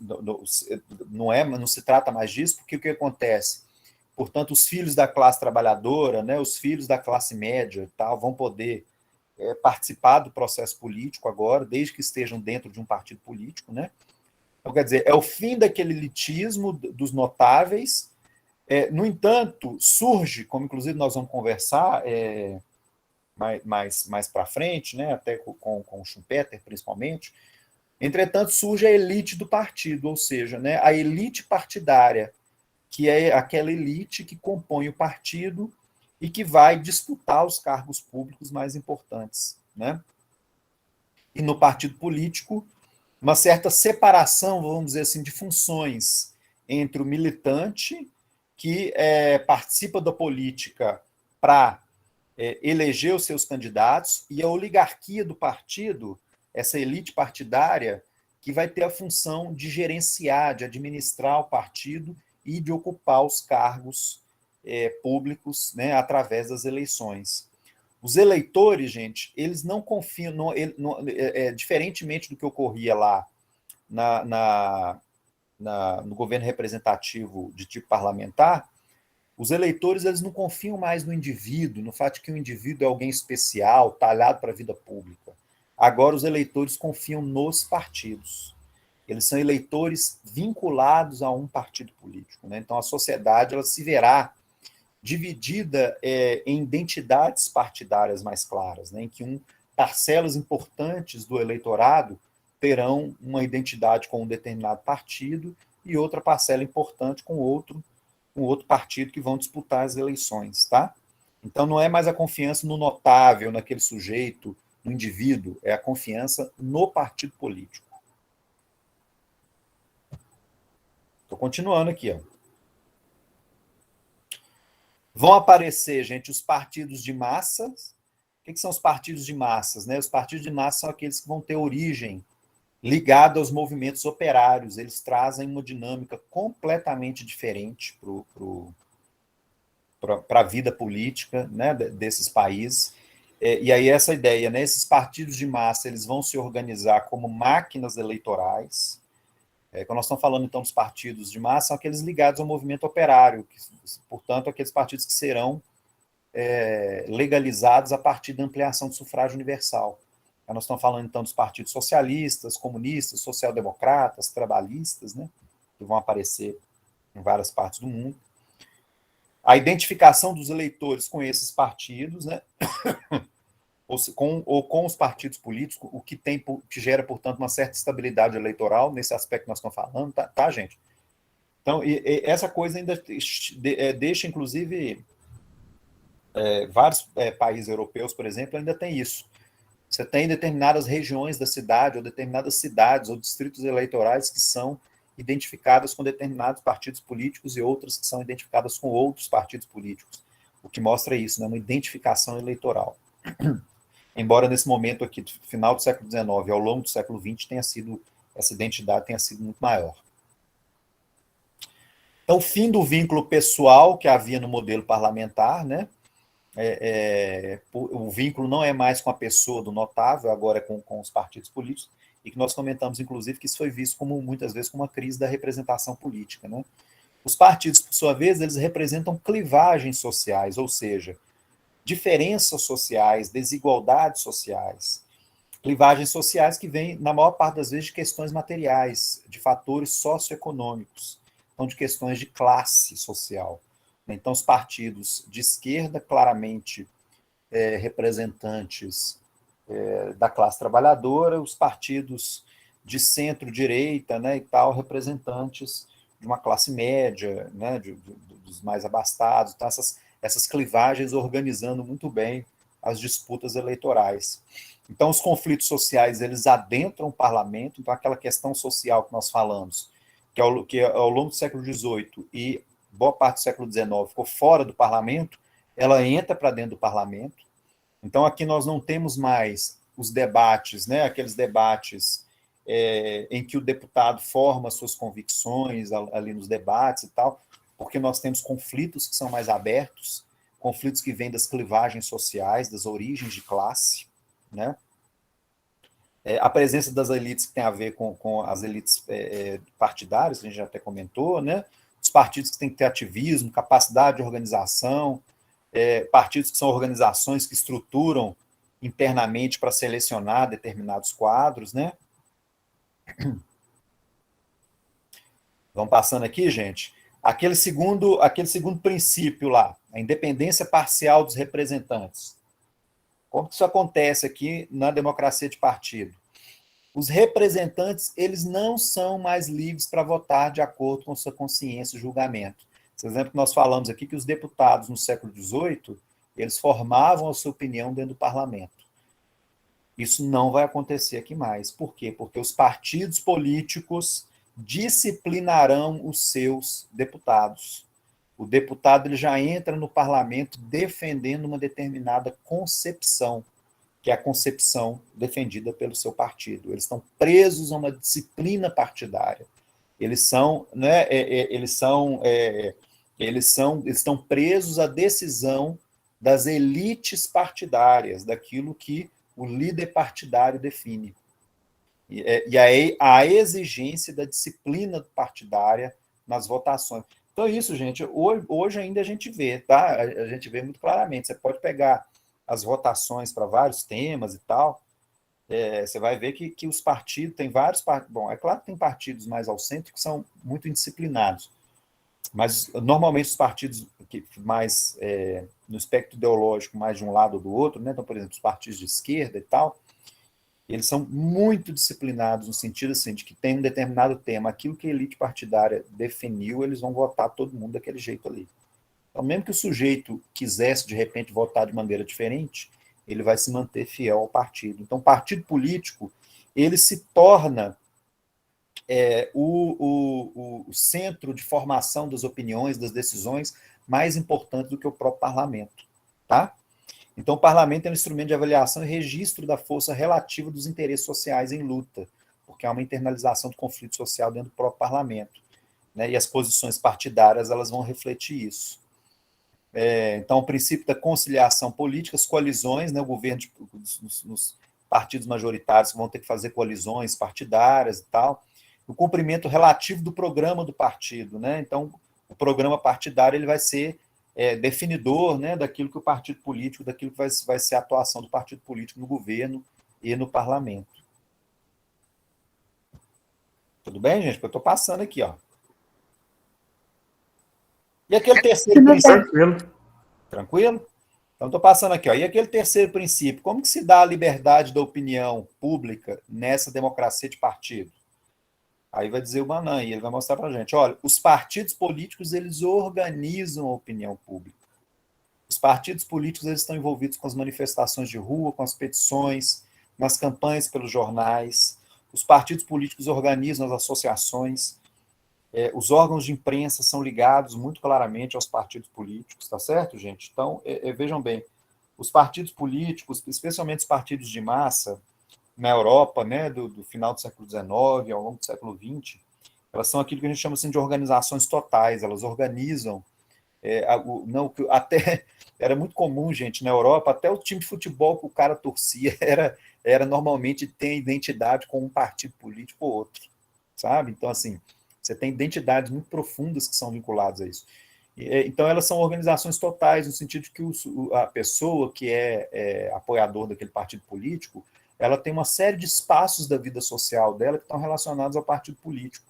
não se trata mais disso, porque o que acontece? Portanto, os filhos da classe trabalhadora, né, os filhos da classe média, tal, vão poder participar do processo político agora, desde que estejam dentro de um partido político, né? Então, quer dizer, é o fim daquele elitismo dos notáveis. No entanto, surge, como inclusive nós vamos conversar mais para frente, né, até com o Schumpeter, principalmente, entretanto, surge a elite do partido, ou seja, né, a elite partidária, que é aquela elite que compõe o partido e que vai disputar os cargos públicos mais importantes, né? E no partido político, uma certa separação, vamos dizer assim, de funções entre o militante, que participa da política para eleger os seus candidatos, e a oligarquia do partido, essa elite partidária, que vai ter a função de gerenciar, de administrar o partido e de ocupar os cargos públicos, né, através das eleições. Os eleitores, gente, eles não confiam, diferentemente do que ocorria lá no governo representativo de tipo parlamentar, os eleitores eles não confiam mais no indivíduo, no fato de que o indivíduo é alguém especial, talhado para a vida pública. Agora os eleitores confiam nos partidos. Eles são eleitores vinculados a um partido político, né? Então, a sociedade ela se verá dividida em identidades partidárias mais claras, né? Em que parcelas importantes do eleitorado terão uma identidade com um determinado partido e outra parcela importante com outro partido que vão disputar as eleições, tá? Então, não é mais a confiança no notável, naquele sujeito, no indivíduo, é a confiança no partido político. Estou continuando aqui, ó. Vão aparecer, gente, os partidos de massas. O que são os partidos de massas? Né? Os partidos de massa são aqueles que vão ter origem ligada aos movimentos operários. Eles trazem uma dinâmica completamente diferente para a vida política, né, desses países. E aí essa ideia, né, esses partidos de massa, eles vão se organizar como máquinas eleitorais. Quando nós estamos falando, então, dos partidos de massa, são aqueles ligados ao movimento operário, portanto, aqueles partidos que serão legalizados a partir da ampliação do sufrágio universal. Nós estamos falando, então, dos partidos socialistas, comunistas, social-democratas, trabalhistas, né, que vão aparecer em várias partes do mundo. A identificação dos eleitores com esses partidos, né, ou com os partidos políticos, o que que gera, portanto, uma certa estabilidade eleitoral, nesse aspecto que nós estamos falando, tá gente? Então, essa coisa ainda deixa, inclusive, vários países europeus, por exemplo, ainda tem isso. Você tem determinadas regiões da cidade, ou determinadas cidades, ou distritos eleitorais que são identificadas com determinados partidos políticos e outras que são identificadas com outros partidos políticos. O que mostra isso, né? Uma identificação eleitoral. Embora nesse momento aqui, do final do século XIX e ao longo do século XX, essa identidade tenha sido muito maior. Então, o fim do vínculo pessoal que havia no modelo parlamentar, né? O vínculo não é mais com a pessoa do notável, agora é com os partidos políticos, e que nós comentamos, inclusive, que isso foi visto muitas vezes como uma crise da representação política, né? Os partidos, por sua vez, eles representam clivagens sociais, ou seja, diferenças sociais, desigualdades sociais, clivagens sociais que vêm, na maior parte das vezes, de questões materiais, de fatores socioeconômicos, então de questões de classe social. Então, os partidos de esquerda, claramente representantes da classe trabalhadora, os partidos de centro-direita, né, e tal, representantes de uma classe média, né, dos mais abastados. Então, essas clivagens organizando muito bem as disputas eleitorais. Então, os conflitos sociais, eles adentram o parlamento, então aquela questão social que nós falamos, que ao longo do século XVIII e boa parte do século XIX ficou fora do parlamento, ela entra para dentro do parlamento. Então, aqui nós não temos mais os debates, né, aqueles debates em que o deputado forma suas convicções ali nos debates e tal, porque nós temos conflitos que são mais abertos, conflitos que vêm das clivagens sociais, das origens de classe, né? A presença das elites que tem a ver com as elites partidárias, que a gente já até comentou, né? Os partidos que têm que ter ativismo, capacidade de organização, partidos que são organizações que estruturam internamente para selecionar determinados quadros, né? Vamos passando aqui, gente. Aquele segundo princípio lá, a independência parcial dos representantes. Como que isso acontece aqui na democracia de partido? Os representantes, eles não são mais livres para votar de acordo com sua consciência e julgamento. Por exemplo, nós falamos aqui que os deputados no século XVIII, eles formavam a sua opinião dentro do parlamento. Isso não vai acontecer aqui mais. Por quê? Porque os partidos políticos disciplinarão os seus deputados. O deputado ele já entra no parlamento defendendo uma determinada concepção, que é a concepção defendida pelo seu partido. Eles estão presos a uma disciplina partidária. Eles estão presos à decisão das elites partidárias, daquilo que o líder partidário define. E aí a exigência da disciplina partidária nas votações. Então, isso, gente, hoje ainda a gente vê, tá? A gente vê muito claramente. Você pode pegar as votações para vários temas e tal, você vai ver que os partidos, tem vários partidos, bom, é claro que tem partidos mais ao centro que são muito indisciplinados, mas normalmente os partidos que mais, no espectro ideológico, mais de um lado ou do outro, né? Então, por exemplo, os partidos de esquerda e tal, eles são muito disciplinados no sentido assim, de que tem um determinado tema, aquilo que a elite partidária definiu, eles vão votar todo mundo daquele jeito ali. Então, mesmo que o sujeito quisesse, de repente, votar de maneira diferente, ele vai se manter fiel ao partido. Então, o partido político, ele se torna o centro de formação das opiniões, das decisões, mais importante do que o próprio parlamento, tá? Então, o parlamento é um instrumento de avaliação e registro da força relativa dos interesses sociais em luta, porque há uma internalização do conflito social dentro do próprio parlamento, né? E as posições partidárias, elas vão refletir isso. Então, o princípio da conciliação política, as coalizões, né? O governo, nos partidos majoritários vão ter que fazer coalizões partidárias e tal, o cumprimento relativo do programa do partido, né? Então, o programa partidário ele vai ser definidor, né, daquilo que o partido político, daquilo que vai ser a atuação do partido político no governo e no parlamento. Tudo bem, gente? Eu estou passando aqui, ó. E aquele terceiro princípio? Tranquilo? Então, estou passando aqui, ó. E aquele terceiro princípio, como que se dá a liberdade da opinião pública nessa democracia de partido? Aí vai dizer o Manan, e ele vai mostrar para a gente, olha, os partidos políticos, eles organizam a opinião pública. Os partidos políticos, eles estão envolvidos com as manifestações de rua, com as petições, nas campanhas pelos jornais. Os partidos políticos organizam as associações. Os órgãos de imprensa são ligados muito claramente aos partidos políticos, tá certo, gente? Então, vejam bem, os partidos políticos, especialmente os partidos de massa, na Europa, né, do final do século XIX, ao longo do século XX, elas são aquilo que a gente chama assim, de organizações totais, elas organizam, até era muito comum, gente, na Europa, até o time de futebol que o cara torcia era normalmente ter identidade com um partido político ou outro, sabe? Então, assim, você tem identidades muito profundas que são vinculadas a isso. Então, elas são organizações totais, no sentido de que a pessoa que é apoiador daquele partido político, ela tem uma série de espaços da vida social dela que estão relacionados ao partido político.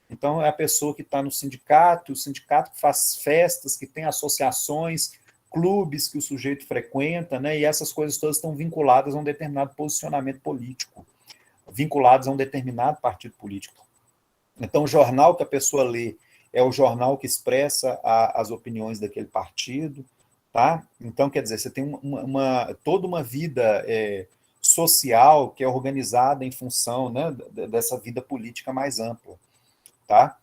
Então, é a pessoa que está no sindicato, o sindicato que faz festas, que tem associações, clubes que o sujeito frequenta, né? E essas coisas todas estão vinculadas a um determinado posicionamento político, vinculadas a um determinado partido político. Então, o jornal que a pessoa lê é o jornal que expressa as opiniões daquele partido, tá? Então, quer dizer, você tem toda uma vida social que é organizada em função, né, dessa vida política mais ampla, tá?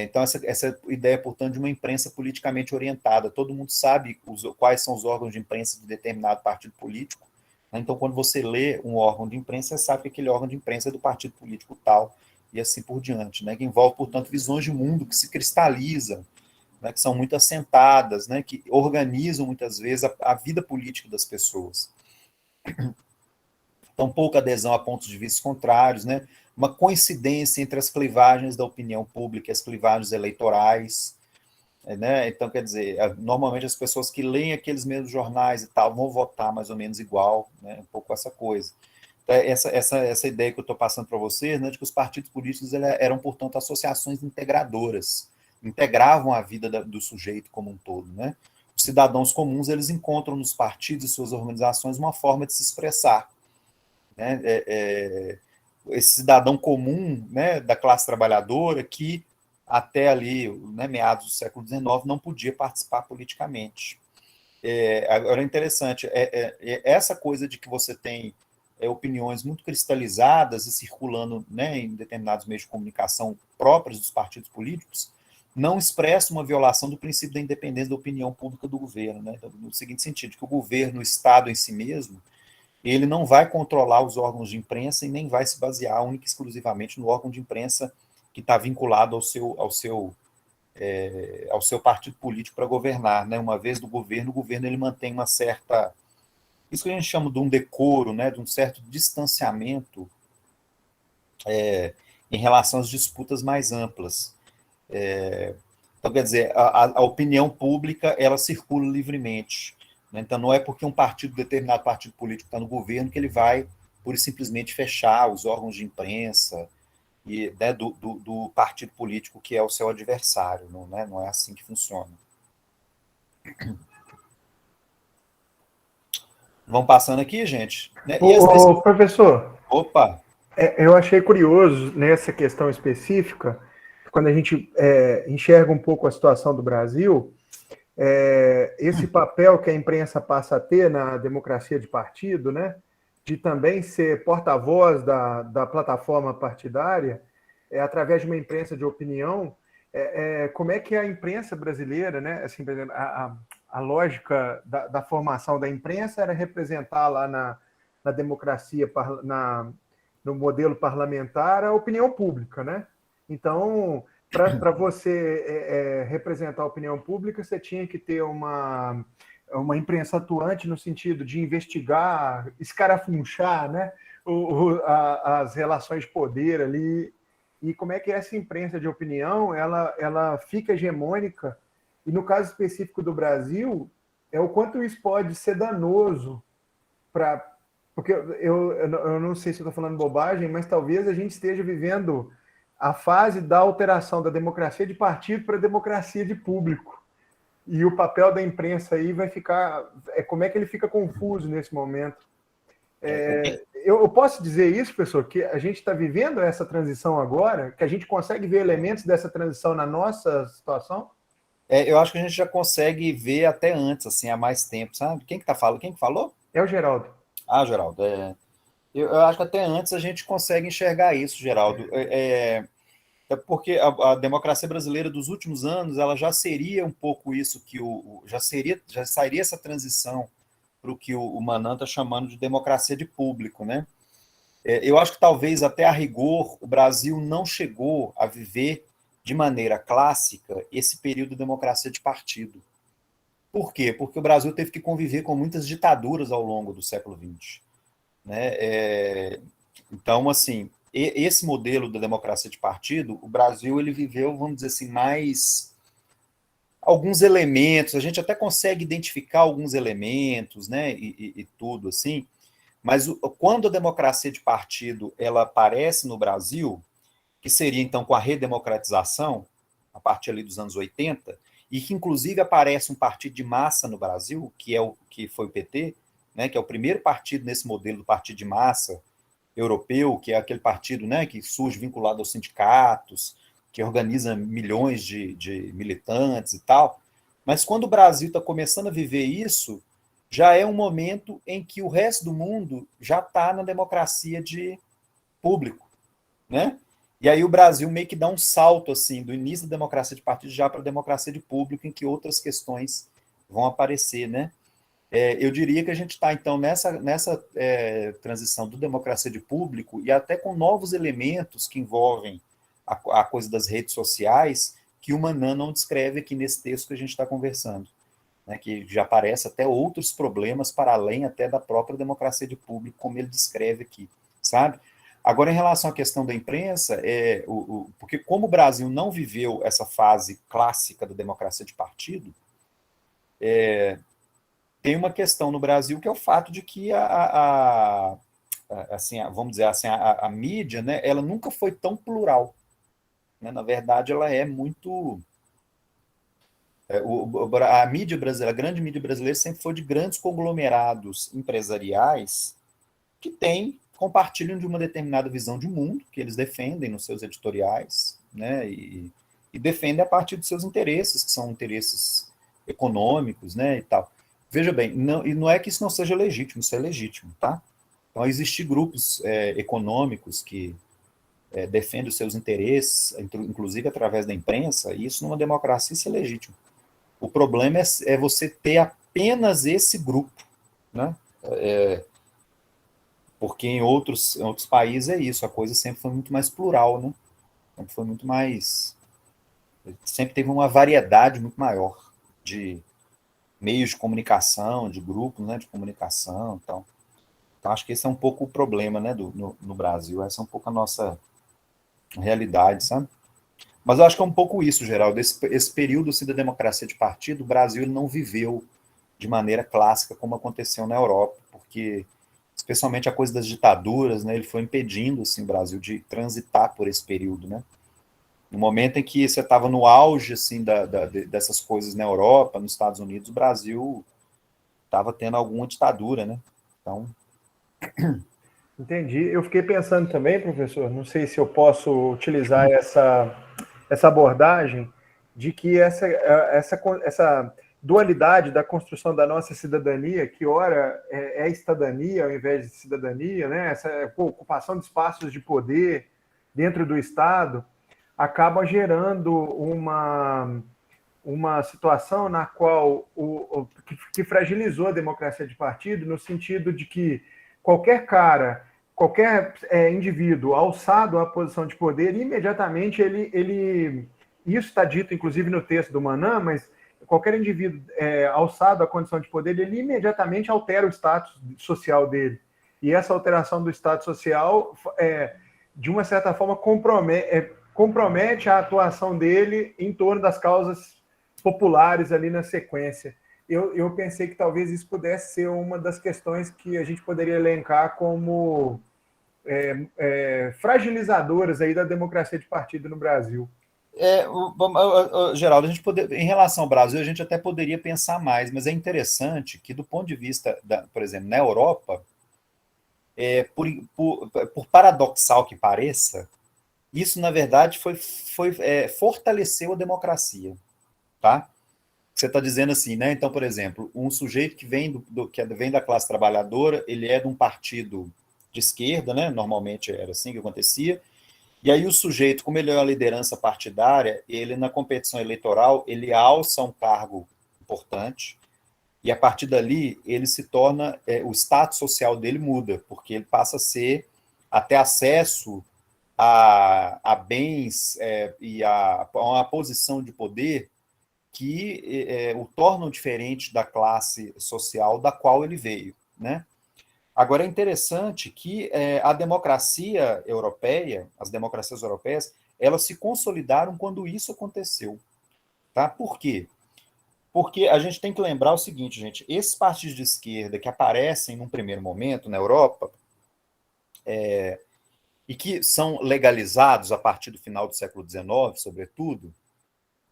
Então, essa ideia, portanto, de uma imprensa politicamente orientada. Todo mundo sabe quais são os órgãos de imprensa de determinado partido político, né? Então, quando você lê um órgão de imprensa, você sabe que aquele órgão de imprensa é do partido político tal, e assim por diante, né? Que envolve, portanto, visões de mundo que se cristalizam, né? Que são muito assentadas, né? Que organizam, muitas vezes, a vida política das pessoas. Então, pouca adesão a pontos de vista contrários, né? Uma coincidência entre as clivagens da opinião pública e as clivagens eleitorais, né? Então, quer dizer, normalmente as pessoas que leem aqueles mesmos jornais e tal vão votar mais ou menos igual, né? Um pouco essa coisa. Então, essa ideia que eu estou passando para vocês, né, de que os partidos políticos eram, portanto, associações integradoras, integravam a vida do sujeito como um todo, né? Os cidadãos comuns, eles encontram nos partidos e suas organizações uma forma de se expressar, né? Esse cidadão comum, né, da classe trabalhadora que até ali, né, meados do século XIX, não podia participar politicamente. Agora é interessante, essa coisa de que você tem opiniões muito cristalizadas e circulando, né, em determinados meios de comunicação próprios dos partidos políticos, não expressa uma violação do princípio da independência da opinião pública do governo, né, no seguinte sentido, que o governo, o Estado em si mesmo, ele não vai controlar os órgãos de imprensa e nem vai se basear única e exclusivamente no órgão de imprensa que está vinculado ao seu partido político para governar, né? Uma vez do governo, o governo ele mantém uma certa, isso que a gente chama de um decoro, né? De um certo distanciamento em relação às disputas mais amplas. Então, quer dizer, a opinião pública, ela circula livremente, né? Então, não é porque determinado partido político está no governo que ele vai, pura e simplesmente, fechar os órgãos de imprensa e, né, do partido político que é o seu adversário, não é assim que funciona. Vão passando aqui, gente? Né? Professor, opa! Eu achei curioso nessa questão específica, quando a gente enxerga um pouco a situação do Brasil, esse papel que a imprensa passa a ter na democracia de partido, né, de também ser porta-voz da plataforma partidária, através de uma imprensa de opinião, como é que a imprensa brasileira, né, assim, por exemplo, a lógica da formação da imprensa era representar lá na democracia, no modelo parlamentar, a opinião pública, né? Então, para você representar a opinião pública, você tinha que ter uma imprensa atuante no sentido de investigar, escarafunchar, né, as relações de poder ali. E como é que essa imprensa de opinião ela fica hegemônica, e no caso específico do Brasil, o quanto isso pode ser danoso para... Porque eu não sei se eu estou falando bobagem, mas talvez a gente esteja vivendo a fase da alteração da democracia de partido para a democracia de público. E o papel da imprensa aí vai ficar... como é que ele fica confuso nesse momento? Eu posso dizer isso, professor, que a gente está vivendo essa transição agora, que a gente consegue ver elementos dessa transição na nossa situação? Eu acho que a gente já consegue ver até antes, assim, há mais tempo, sabe? Quem que tá falando? Quem que falou? É o Geraldo. Ah, Geraldo, eu acho que até antes a gente consegue enxergar isso, Geraldo. Porque a democracia brasileira dos últimos anos, ela já seria um pouco isso que já sairia essa transição para o que o Manan está chamando de democracia de público, né? Eu acho que talvez até a rigor o Brasil não chegou a viver de maneira clássica esse período de democracia de partido. Por quê? Porque o Brasil teve que conviver com muitas ditaduras ao longo do século XX, né? Então, assim, esse modelo da democracia de partido, o Brasil ele viveu, vamos dizer assim, mais alguns elementos, a gente até consegue identificar alguns elementos, né, e tudo assim, mas quando a democracia de partido ela aparece no Brasil, que seria então com a redemocratização, a partir ali dos anos 80, e que inclusive aparece um partido de massa no Brasil, que foi o PT, né, que é o primeiro partido nesse modelo do partido de massa europeu, que é aquele partido, né, que surge vinculado aos sindicatos, que organiza milhões de militantes e tal. Mas quando o Brasil está começando a viver isso, já é um momento em que o resto do mundo já está na democracia de público, né? E aí o Brasil meio que dá um salto assim do início da democracia de partido já para a democracia de público, em que outras questões vão aparecer, né? Eu diria que a gente está, então, nessa transição do democracia de público e até com novos elementos que envolvem a coisa das redes sociais, que o Manan não descreve aqui nesse texto que a gente está conversando, né, que já aparece até outros problemas para além até da própria democracia de público, como ele descreve aqui, sabe? Agora, em relação à questão da imprensa, porque como o Brasil não viveu essa fase clássica da democracia de partido, tem uma questão no Brasil que é o fato de que assim, vamos dizer assim, a mídia, né, ela nunca foi tão plural, né? Na verdade, ela é muito... a mídia brasileira, a grande mídia brasileira sempre foi de grandes conglomerados empresariais que compartilham de uma determinada visão de mundo, que eles defendem nos seus editoriais, né, e defendem a partir dos seus interesses, que são interesses econômicos, né, e tal. Veja bem, e não é que isso não seja legítimo, isso é legítimo, tá? Então, existem grupos econômicos que defendem os seus interesses, inclusive através da imprensa, e isso numa democracia isso é legítimo. O problema é você ter apenas esse grupo, né? Porque em outros países é isso, a coisa sempre foi muito mais plural, né? Sempre foi muito mais... Sempre teve uma variedade muito maior de meios de comunicação, de grupos, né, de comunicação e tal. Então, acho que esse é um pouco o problema, né, no Brasil. Essa é um pouco a nossa realidade, sabe? Mas eu acho que é um pouco isso, Geraldo. Esse período assim, da democracia de partido, o Brasil não viveu de maneira clássica como aconteceu na Europa, porque, especialmente a coisa das ditaduras, né, ele foi impedindo assim, o Brasil de transitar por esse período, né? No momento em que você estava no auge assim, dessas coisas na Europa, nos Estados Unidos, o Brasil estava tendo alguma ditadura, né? Então... Entendi. Eu fiquei pensando também, professor, não sei se eu posso utilizar essa abordagem de que essa dualidade da construção da nossa cidadania, que ora é estadania ao invés de cidadania, né? Essa ocupação de espaços de poder dentro do Estado, acaba gerando uma situação na qual que fragilizou a democracia de partido, no sentido de que qualquer cara, qualquer indivíduo alçado à posição de poder, imediatamente isso está dito inclusive no texto do Manan, mas qualquer indivíduo alçado à condição de poder, ele imediatamente altera o status social dele. E essa alteração do status social, de uma certa forma, compromete a atuação dele em torno das causas populares ali na sequência. Eu pensei que talvez isso pudesse ser uma das questões que a gente poderia elencar como fragilizadoras aí da democracia de partido no Brasil. Geraldo, em relação ao Brasil, a gente até poderia pensar mais, mas é interessante que, do ponto de vista, por exemplo, na Europa, por paradoxal que pareça, isso, na verdade, fortaleceu a democracia. Tá? Você está dizendo assim, né? Então, por exemplo, um sujeito que vem da classe trabalhadora, ele é de um partido de esquerda, né? Normalmente era assim que acontecia. E aí o sujeito, como ele é uma liderança partidária, ele na competição eleitoral, ele alça um cargo importante, e a partir dali ele se torna, o status social dele muda, porque ele passa a ter acesso a bens e a uma posição de poder que o tornam diferente da classe social da qual ele veio, né? Agora, é interessante que a democracia europeia, as democracias europeias, elas se consolidaram quando isso aconteceu. Tá? Por quê? Porque a gente tem que lembrar o seguinte, gente, esses partidos de esquerda que aparecem num primeiro momento na Europa, e que são legalizados a partir do final do século XIX, sobretudo,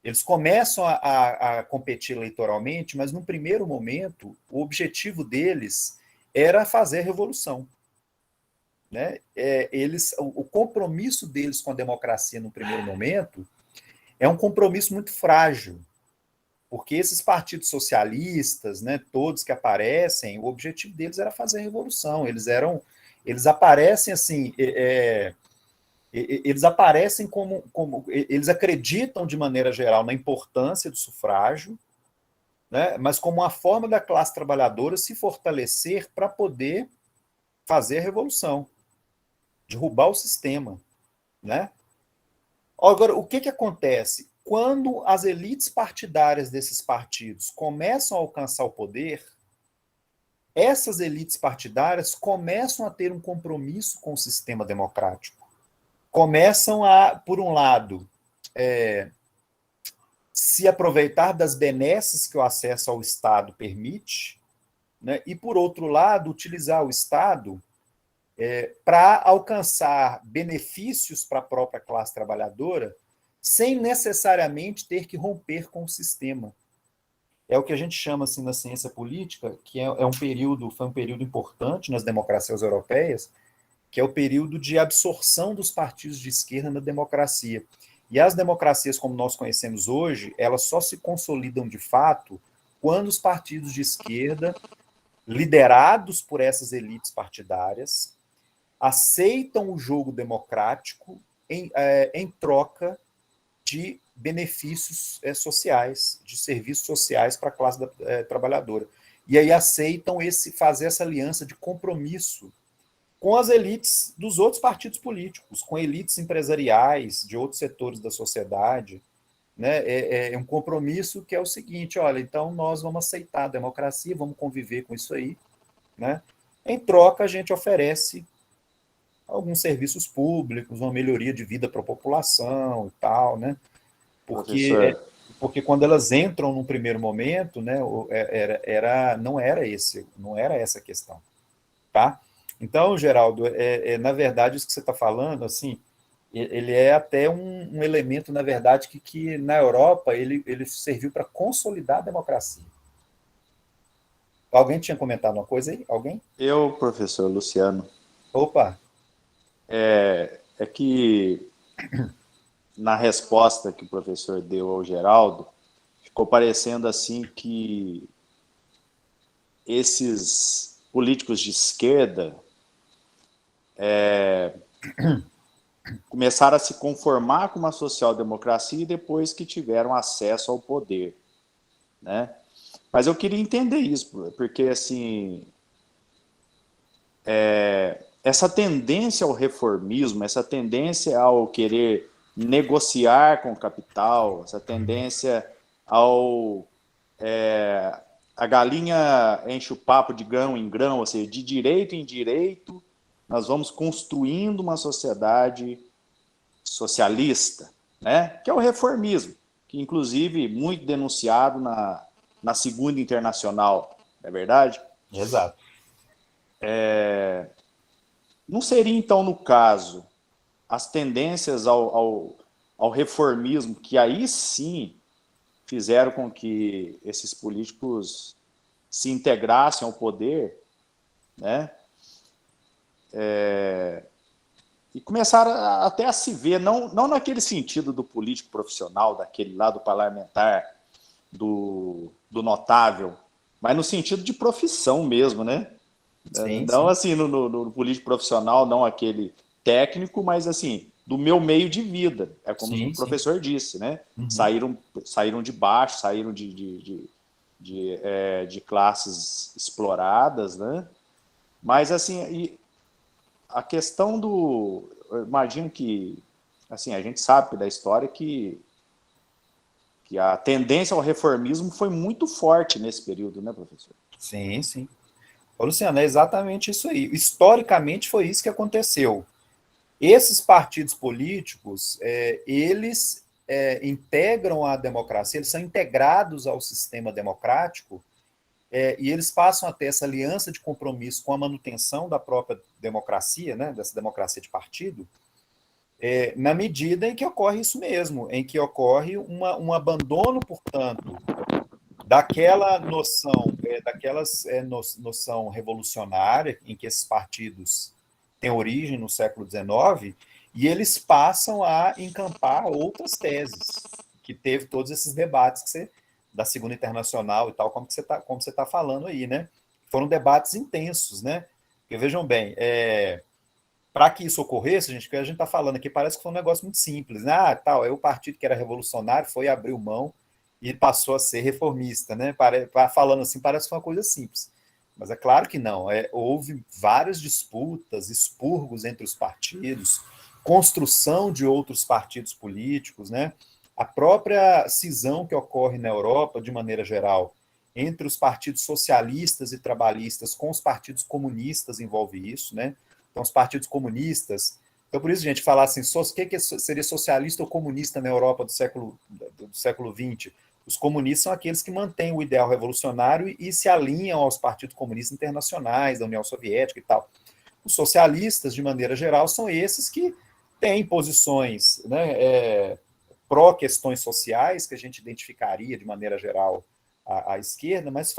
eles começam a competir eleitoralmente, mas num primeiro momento, o objetivo deles era fazer a revolução. Né? O compromisso deles com a democracia no primeiro momento é um compromisso muito frágil, porque esses partidos socialistas, né, todos que aparecem, o objetivo deles era fazer a revolução. Eles aparecem assim, eles aparecem eles acreditam de maneira geral na importância do sufrágio, né, mas como uma forma da classe trabalhadora se fortalecer para poder fazer a revolução, derrubar o sistema, né? Agora, o que acontece? Quando as elites partidárias desses partidos começam a alcançar o poder, essas elites partidárias começam a ter um compromisso com o sistema democrático. Começam a, por um lado, se aproveitar das benesses que o acesso ao Estado permite, né? E, por outro lado, utilizar o Estado para alcançar benefícios para a própria classe trabalhadora, sem necessariamente ter que romper com o sistema. É o que a gente chama assim na ciência política, que foi um período importante nas democracias europeias, que é o período de absorção dos partidos de esquerda na democracia. E as democracias como nós conhecemos hoje, elas só se consolidam de fato quando os partidos de esquerda, liderados por essas elites partidárias, aceitam o jogo democrático em troca de benefícios sociais, de serviços sociais para a classe trabalhadora. E aí aceitam fazer essa aliança de compromisso com as elites dos outros partidos políticos, com elites empresariais de outros setores da sociedade. Né? É um compromisso que é o seguinte, olha, então nós vamos aceitar a democracia, vamos conviver com isso aí. Né? Em troca, a gente oferece alguns serviços públicos, uma melhoria de vida para a população e tal, né? Porque quando elas entram num primeiro momento, né, não era essa a questão, tá? Então, Geraldo, na verdade, isso que você está falando, assim, ele é até um elemento, na verdade, que na Europa ele serviu para consolidar a democracia. Alguém tinha comentado uma coisa aí? Alguém? Eu, professor Luciano. Opa! É que na resposta que o professor deu ao Geraldo, ficou parecendo assim que esses políticos de esquerda começaram a se conformar com uma social-democracia depois que tiveram acesso ao poder, né? Mas eu queria entender isso, porque, assim, essa tendência ao reformismo, essa tendência ao querer negociar com o capital, essa tendência ao... a galinha enche o papo de grão em grão, ou seja, de direito em direito, nós vamos construindo uma sociedade socialista, né? Que é o reformismo, que inclusive muito denunciado na Segunda Internacional, não é verdade? Exato. Não seria, então, no caso, as tendências ao reformismo, que aí sim fizeram com que esses políticos se integrassem ao poder, né? E começaram até a se ver, não naquele sentido do político profissional, daquele lá do parlamentar, do notável, mas no sentido de profissão mesmo, né? Sim, Não sim. assim no político profissional, não aquele técnico, mas assim, do meu meio de vida. É como o Sim, sim. professor disse, né? Uhum. Saíram de baixo, saíram de classes exploradas, né? Mas assim, a questão do... Eu imagino que, assim, a gente sabe da história que a tendência ao reformismo foi muito forte nesse período, né, professor? Sim, sim. Ô, Luciano, é exatamente isso aí. Historicamente foi isso que aconteceu. Esses partidos políticos, eles integram a democracia, eles são integrados ao sistema democrático, e eles passam a ter essa aliança de compromisso com a manutenção da própria democracia, né, dessa democracia de partido, na medida em que ocorre isso mesmo, em que ocorre um abandono, portanto, daquela noção, noção revolucionária em que esses partidos têm origem no século XIX, e eles passam a encampar outras teses, que teve todos esses debates da Segunda Internacional e tal, como você tá falando aí, né? Foram debates intensos, né? Porque vejam bem, para que isso ocorresse, gente, o que a gente está falando aqui parece que foi um negócio muito simples, né? Tal, o partido que era revolucionário foi abriu mão e passou a ser reformista, né? Falando assim, parece que foi uma coisa simples. Mas é claro que não. Houve várias disputas, expurgos entre os partidos, construção de outros partidos políticos, né? A própria cisão que ocorre na Europa, de maneira geral, entre os partidos socialistas e trabalhistas com os partidos comunistas envolve isso, né? Então, os partidos comunistas. Então, por isso, gente, falar assim, o que seria socialista ou comunista na Europa do século XX? Os comunistas são aqueles que mantêm o ideal revolucionário e se alinham aos partidos comunistas internacionais, da União Soviética e tal. Os socialistas, de maneira geral, são esses que têm posições, né, pró-questões sociais, que a gente identificaria, de maneira geral, à esquerda, mas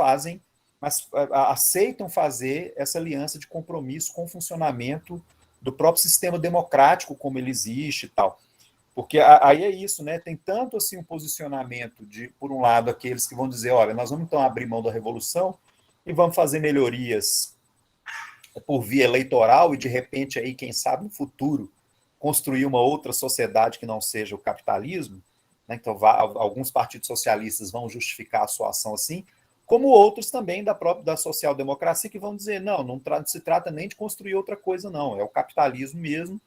aceitam fazer essa aliança de compromisso com o funcionamento do próprio sistema democrático como ele existe e tal. Porque aí é isso, né? Tem tanto assim um posicionamento de, por um lado, aqueles que vão dizer, olha, nós vamos então abrir mão da revolução e vamos fazer melhorias por via eleitoral e de repente aí, quem sabe, no futuro, construir uma outra sociedade que não seja o capitalismo, né? Então, alguns partidos socialistas vão justificar a sua ação assim, como outros também da social-democracia que vão dizer, não se trata nem de construir outra coisa, não, é o capitalismo mesmo,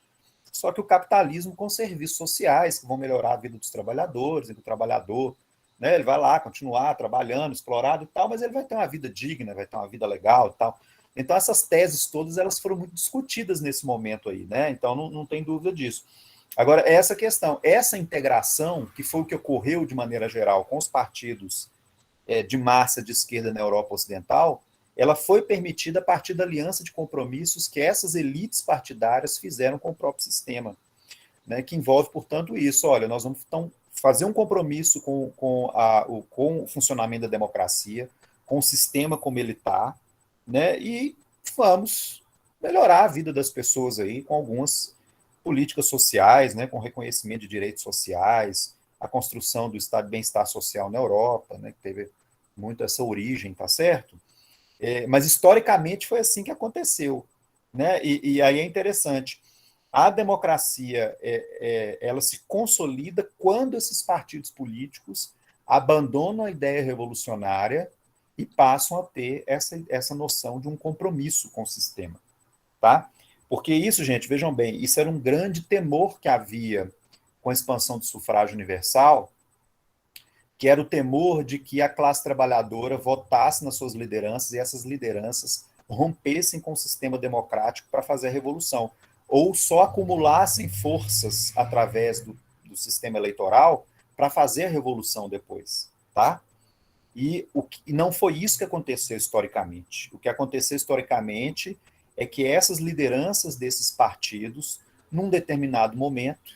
só que o capitalismo com serviços sociais que vão melhorar a vida dos trabalhadores e do trabalhador, né? Ele vai lá continuar trabalhando, explorado e tal, mas ele vai ter uma vida digna, vai ter uma vida legal e tal. Então essas teses todas elas foram muito discutidas nesse momento aí, né? Então não tem dúvida disso. Agora essa questão, essa integração que foi o que ocorreu de maneira geral com os partidos de massa de esquerda na Europa Ocidental, ela foi permitida a partir da aliança de compromissos que essas elites partidárias fizeram com o próprio sistema, né, que envolve, portanto, isso. Olha, nós vamos então fazer um compromisso com o funcionamento da democracia, com o sistema como ele está, né, e vamos melhorar a vida das pessoas aí com algumas políticas sociais, né, com reconhecimento de direitos sociais, a construção do estado de bem-estar social na Europa, né, que teve muito essa origem, tá certo? Mas historicamente foi assim que aconteceu, né? E aí é interessante. A democracia ela se consolida quando esses partidos políticos abandonam a ideia revolucionária e passam a ter essa noção de um compromisso com o sistema. Tá? Porque isso, gente, vejam bem, isso era um grande temor que havia com a expansão do sufrágio universal, que era o temor de que a classe trabalhadora votasse nas suas lideranças e essas lideranças rompessem com o sistema democrático para fazer a revolução, ou só acumulassem forças através do sistema eleitoral para fazer a revolução depois, tá? E não foi isso que aconteceu historicamente. O que aconteceu historicamente é que essas lideranças desses partidos, num determinado momento,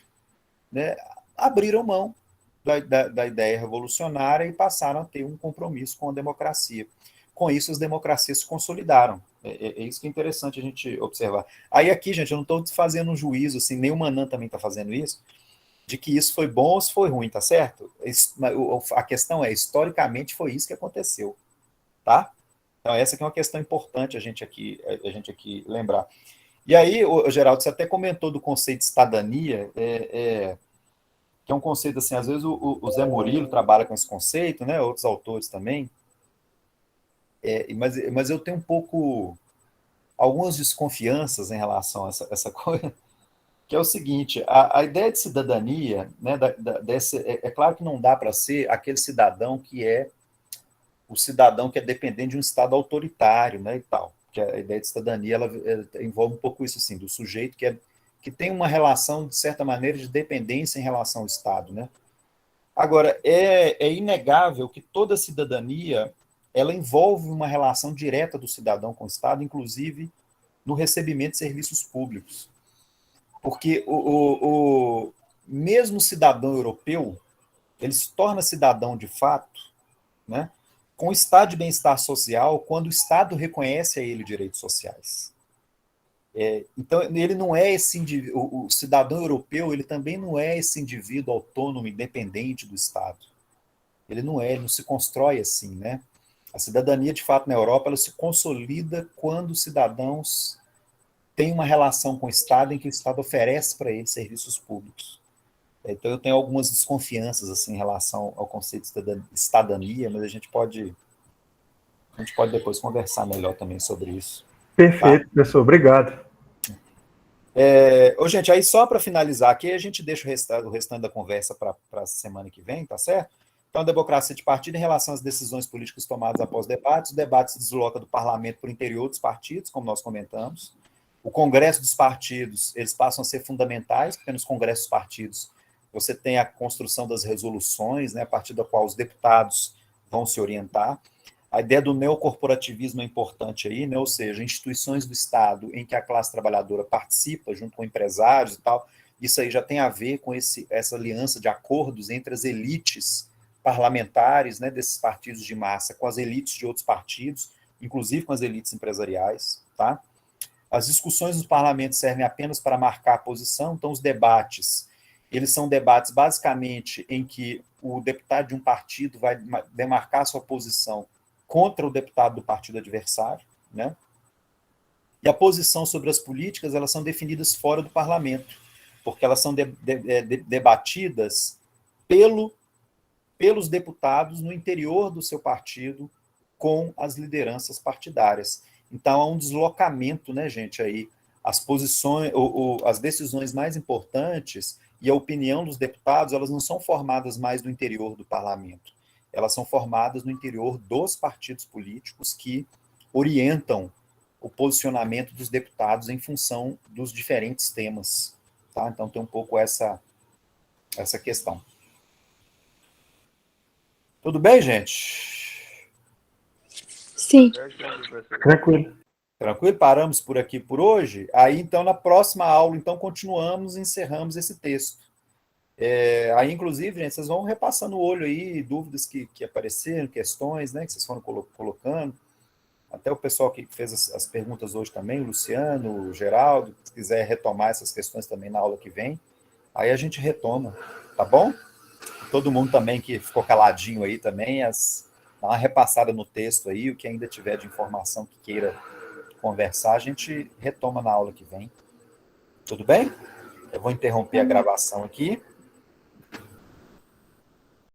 né, abriram mão da ideia revolucionária e passaram a ter um compromisso com a democracia. Com isso, as democracias se consolidaram. É isso que é interessante a gente observar. Aí aqui, gente, eu não estou fazendo um juízo, assim, nem o Manan também está fazendo isso, de que isso foi bom ou se foi ruim, tá certo? A questão é, historicamente foi isso que aconteceu, tá? Então essa aqui é uma questão importante a gente aqui lembrar. E aí, Geraldo, você até comentou do conceito de cidadania, que é um conceito assim, às vezes o Zé Murilo trabalha com esse conceito, né? Outros autores também, mas eu tenho um pouco, algumas desconfianças em relação a essa coisa, que é o seguinte, a ideia de cidadania, né, claro que não dá para ser aquele cidadão que é o cidadão que é dependente de um Estado autoritário, né, e tal, que a ideia de cidadania, ela envolve um pouco isso, assim, do sujeito que tem uma relação, de certa maneira, de dependência em relação ao Estado, né. Agora, é inegável que toda cidadania, ela envolve uma relação direta do cidadão com o Estado, inclusive no recebimento de serviços públicos. Porque o mesmo cidadão europeu, ele se torna cidadão de fato, né, com o estado de bem-estar social, quando o Estado reconhece a ele direitos sociais. Então, ele não é esse indivíduo, o cidadão europeu, ele também não é esse indivíduo autônomo, independente do Estado. Ele não se constrói assim, né? A cidadania, de fato, na Europa, ela se consolida quando os cidadãos têm uma relação com o Estado em que o Estado oferece para eles serviços públicos. Então, eu tenho algumas desconfianças assim, em relação ao conceito de cidadania, mas a gente pode depois conversar melhor também sobre isso. Perfeito, Tá? professor. Obrigado. Gente, aí só para finalizar aqui, a gente deixa o restante da conversa para a semana que vem, tá certo? Então, a democracia de partido em relação às decisões políticas tomadas após debates, o debate se desloca do parlamento para o interior dos partidos, como nós comentamos. O congresso dos partidos, eles passam a ser fundamentais, porque nos congressos dos partidos você tem a construção das resoluções, né, a partir da qual os deputados vão se orientar. A ideia do neocorporativismo é importante aí, né? Ou seja, instituições do Estado em que a classe trabalhadora participa junto com empresários e tal, isso aí já tem a ver com essa aliança de acordos entre as elites parlamentares, né, desses partidos de massa com as elites de outros partidos, inclusive com as elites empresariais, tá? As discussões nos parlamentos servem apenas para marcar a posição, então os debates, eles são debates basicamente em que o deputado de um partido vai demarcar sua posição contra o deputado do partido adversário, né? E a posição sobre as políticas, elas são definidas fora do parlamento, porque elas são debatidas pelos deputados no interior do seu partido com as lideranças partidárias. Então, há um deslocamento, né, gente, aí, as posições, as decisões mais importantes e a opinião dos deputados, elas não são formadas mais no interior do parlamento, elas são formadas no interior dos partidos políticos que orientam o posicionamento dos deputados em função dos diferentes temas, tá? Então, tem um pouco essa questão. Tudo bem, gente? Sim. Tranquilo. Tranquilo? Paramos por aqui por hoje. Aí, então, na próxima aula, então, continuamos e encerramos esse texto. Aí, inclusive, gente, vocês vão repassando o olho aí, dúvidas que apareceram, questões, né, que vocês foram colocando. Até o pessoal que fez as perguntas hoje também, o Luciano, o Geraldo, se quiser retomar essas questões também na aula que vem, aí a gente retoma, tá bom? Todo mundo também que ficou caladinho aí também, dá uma repassada no texto aí, o que ainda tiver de informação que queira conversar, a gente retoma na aula que vem. Tudo bem? Eu vou interromper a gravação aqui.